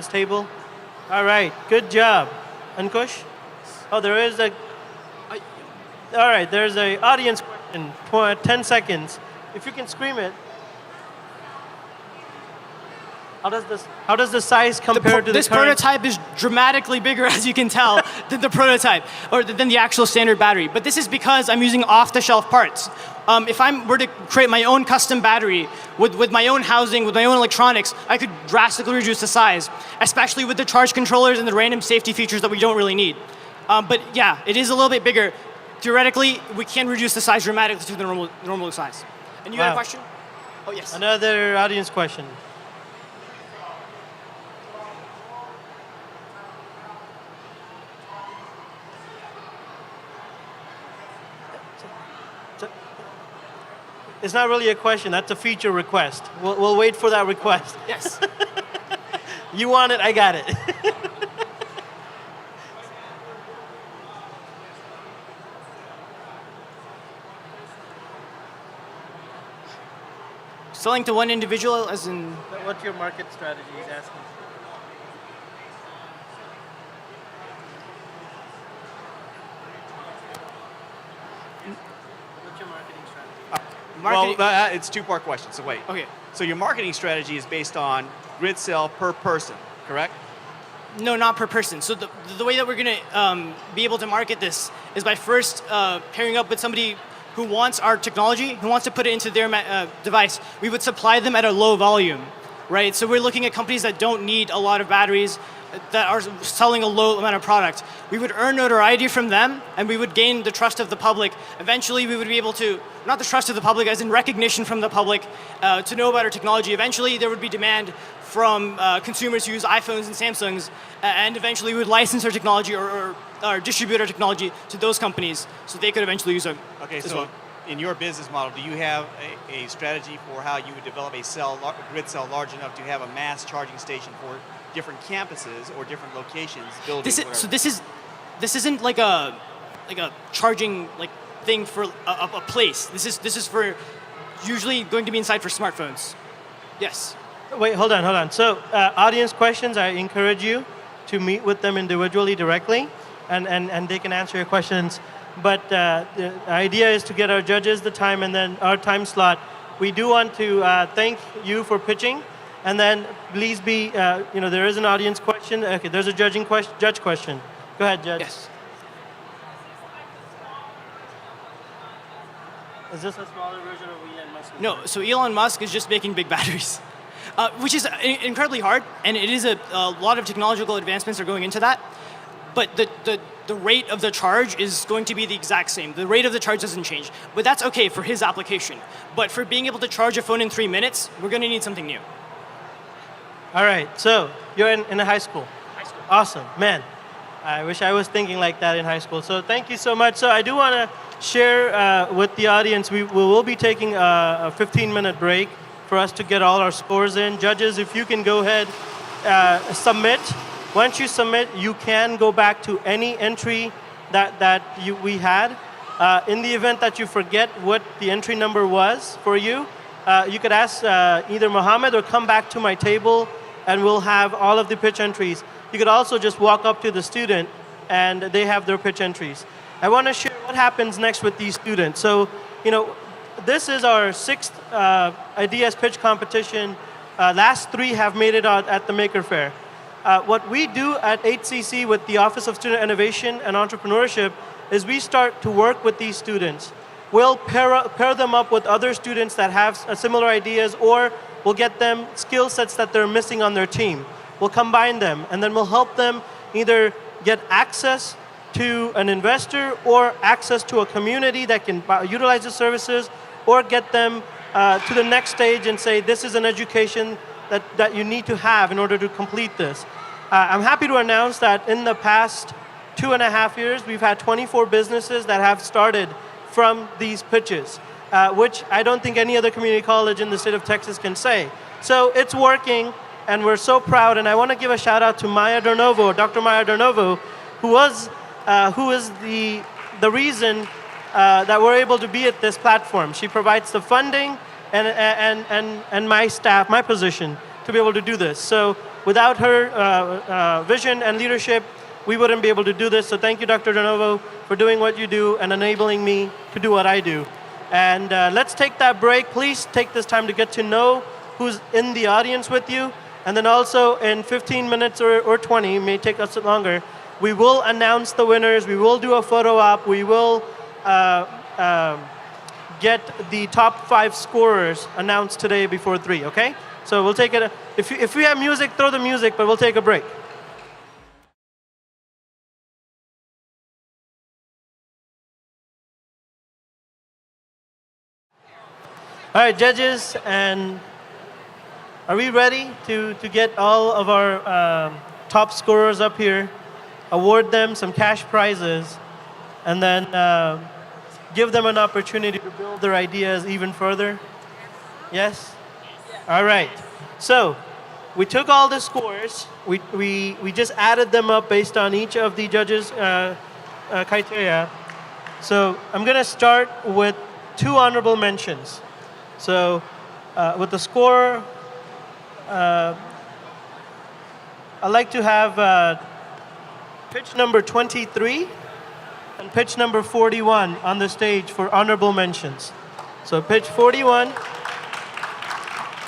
table? All right. Good job. Ankush? Oh, there is a... All right. There's an audience question for 10 seconds. If you can scream it. How does the size compare to this current? prototype is dramatically bigger, as you can tell, than the prototype, or than the actual standard battery. But this is because I'm using off-the-shelf parts. If I were to create my own custom battery with my own housing, with my own electronics, I could drastically reduce the size, especially with the charge controllers and the random safety features that we don't really need. But yeah, it is a little bit bigger. Theoretically, we can reduce the size dramatically to the normal size. And you had a question? Oh, yes. Another audience question. It's not really a question. That's a feature request. We'll wait for that request. Yes. You want it, I got it. Selling to one individual, as in... What's your market strategy, he's asking? What's your marketing strategy? Well, it's a two-part question, so wait. Okay. So your marketing strategy is based on grid cell per person, correct? No, not per person. So the way that we're going to be able to market this is by first pairing up with somebody who wants our technology, who wants to put it into their device. We would supply them at a low volume, right? So we're looking at companies that don't need a lot of batteries, that are selling a low amount of product. We would earn notoriety from them, and we would gain the trust of the public. Eventually, we would be able to, not the trust of the public, as in recognition from the public, to know about our technology. Eventually, there would be demand from consumers who use iPhones and Samsungs, and eventually we would license our technology or distribute our technology to those companies so they could eventually use it. Okay, so in your business model, do you have a strategy for how you would develop a grid cell large enough to have a mass charging station for different campuses or different locations, buildings, This isn't like a charging thing for a place. This is for usually going to be inside for smartphones. Yes. Wait, hold on. So audience questions, I encourage you to meet with them individually directly, and they can answer your questions. But the idea is to get our judges the time and then our time slot. We do want to thank you for pitching. And then please be, there is an audience question. Okay, there's a judge question. Go ahead, Judge. Yes. Is this a smaller version of Elon Musk? No, so Elon Musk is just making big batteries, which is incredibly hard, and it is a lot of technological advancements are going into that. But the rate of the charge is going to be the exact same. The rate of the charge doesn't change, but that's okay for his application. But for being able to charge a phone in 3 minutes, we're going to need something new. All right, so you're in a high school. Awesome, man. I wish I was thinking like that in high school. So thank you so much. So I do want to share with the audience, we will be taking a 15-minute break for us to get all our scores in. Judges, if you can go ahead, submit. Once you submit, you can go back to any entry that we had. In the event that you forget what the entry number was for you, you could ask either Mohammed or come back to my table and we'll have all of the pitch entries. You could also just walk up to the student and they have their pitch entries. I want to share what happens next with these students. So, this is our 6th Ideas Pitch competition. Last 3 have made it out at the Maker Faire. What we do at HCC with the Office of Student Innovation and Entrepreneurship is we start to work with these students. We'll pair them up with other students that have similar ideas, or we'll get them skill sets that they're missing on their team. We'll combine them, and then we'll help them either get access to an investor or access to a community that can utilize the services, or get them to the next stage and say, this is an education that you need to have in order to complete this. I'm happy to announce that in the past 2.5 years, we've had 24 businesses that have started from these pitches, which I don't think any other community college in the state of Texas can say. So it's working, and we're so proud. And I want to give a shout out to Maya Dernovo, Dr. Maya Dernovo, who is the reason that we're able to be at this platform. She provides the funding and my staff, my position, to be able to do this. So without her vision and leadership, we wouldn't be able to do this. So thank you, Dr. Dernovo, for doing what you do and enabling me to do what I do. And let's take that break. Please take this time to get to know who's in the audience with you. And then also in 15 minutes or 20, it may take us longer, we will announce the winners. We will do a photo op. We will get the top 5 scorers announced today before 3, okay? So we'll take it. If we have music, throw the music, but we'll take a break. All right, judges, and are we ready to get all of our top scorers up here, award them some cash prizes, and then give them an opportunity to build their ideas even further? Yes? All right. So we took all the scores. We just added them up based on each of the judges' criteria. So I'm going to start with 2 honorable mentions. So with the score, I'd like to have pitch number 23 and pitch number 41 on the stage for honorable mentions. So pitch 41,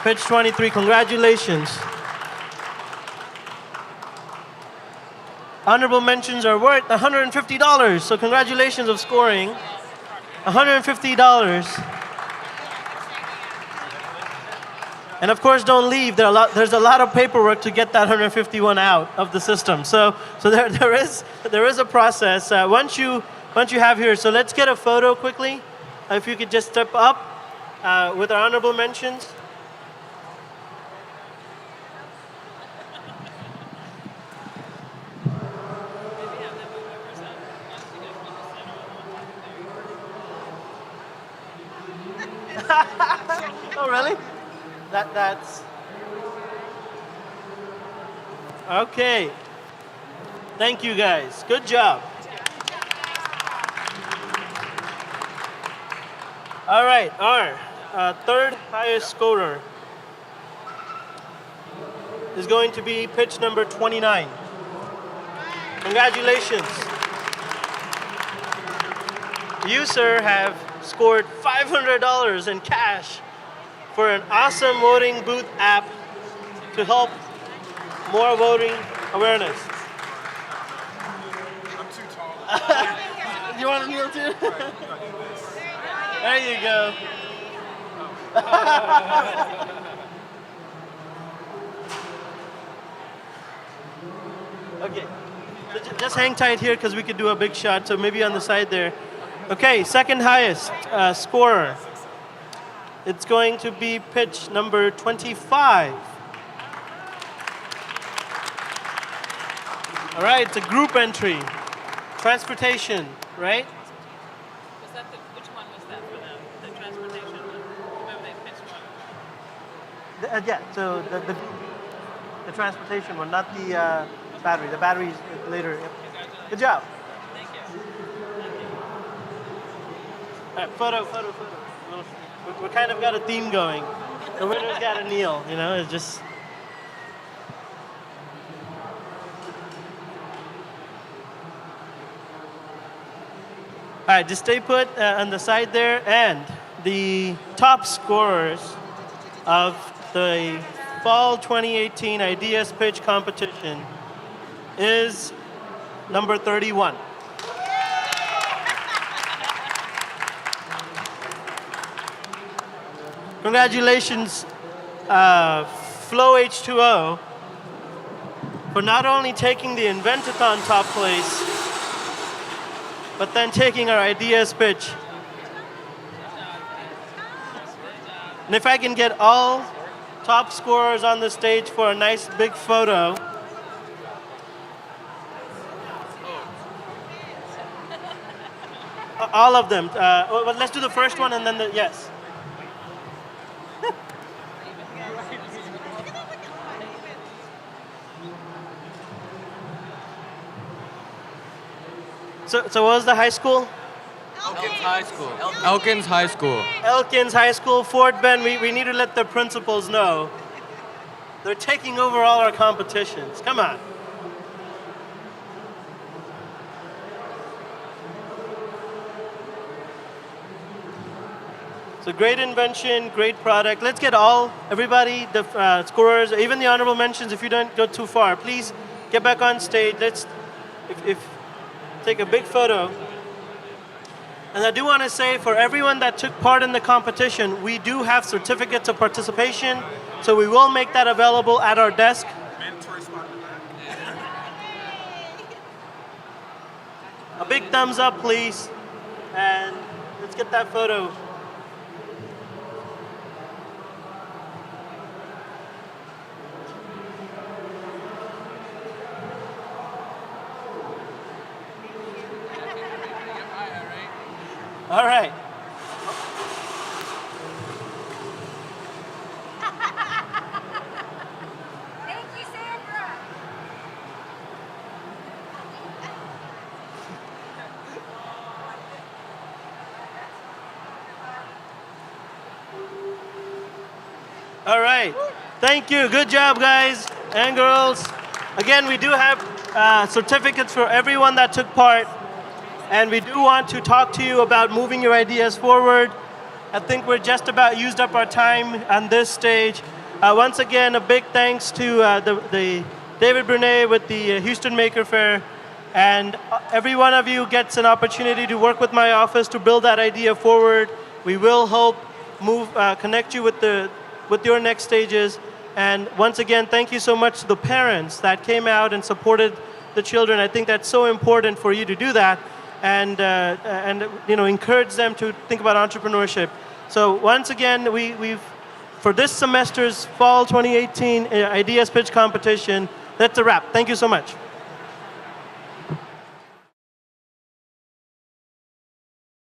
pitch 23, congratulations. Honorable mentions are worth $150, so congratulations of scoring $150. And of course, don't leave. There's a lot of paperwork to get that 151 out of the system. So there is a process. Once you have here, so let's get a photo quickly. If you could just step up with our honorable mentions. Oh, really? That's okay. Thank you, guys. Good job. All right, our 3rd highest scorer is going to be pitch number 29. Congratulations. You, sir, have scored $500 in cash for an awesome voting booth app to help more voting awareness. I'm too tall. You want to kneel too? There you go. Okay, so just hang tight here because we could do a big shot. So maybe on the side there. Okay, second highest scorer. It's going to be pitch number 25. All right, it's a group entry. Transportation, right? Which one was that for them? The transportation one? Remember they pitched one? Yeah, so the transportation one, not the battery. The battery is later. Yep. Good job. Thank you. All right, photo. We kind of got a theme going. The winner's got to kneel, you know, it's just. All right, just stay put on the side there. And the top scorers of the Fall 2018 Ideas Pitch Competition is number 31. Congratulations, Flow H2O, for not only taking the Inventathon top place, but then taking our ideas pitch. And if I can get all top scorers on the stage for a nice big photo. All of them. Well, let's do the first one and then the, yes. So what was the high school? Elkins High School. Elkins High School. Elkins High School, Fort Bend. We need to let the principals know. They're taking over all our competitions. Come on. So great invention, great product. Let's get everybody, the scorers, even the honorable mentions if you don't go too far. Please get back on stage. Let's, if take a big photo. And I do want to say, for everyone that took part in the competition, we do have certificates of participation, so we will make that available at our desk. A big thumbs up, please. And let's get that photo. All right. Thank you, Sandra. All right. Thank you. Good job, guys and girls. Again, we do have certificates for everyone that took part. And we do want to talk to you about moving your ideas forward. I think we're just about used up our time on this stage. Once again, a big thanks to the David Brunet with the Houston Maker Faire. And every one of you gets an opportunity to work with my office to build that idea forward. We will help connect you with your next stages. And once again, thank you so much to the parents that came out and supported the children. I think that's so important for you to do that. And encourage them to think about entrepreneurship. So once again, we've for this semester's Fall 2018 Ideas Pitch Competition, that's a wrap. Thank you so much.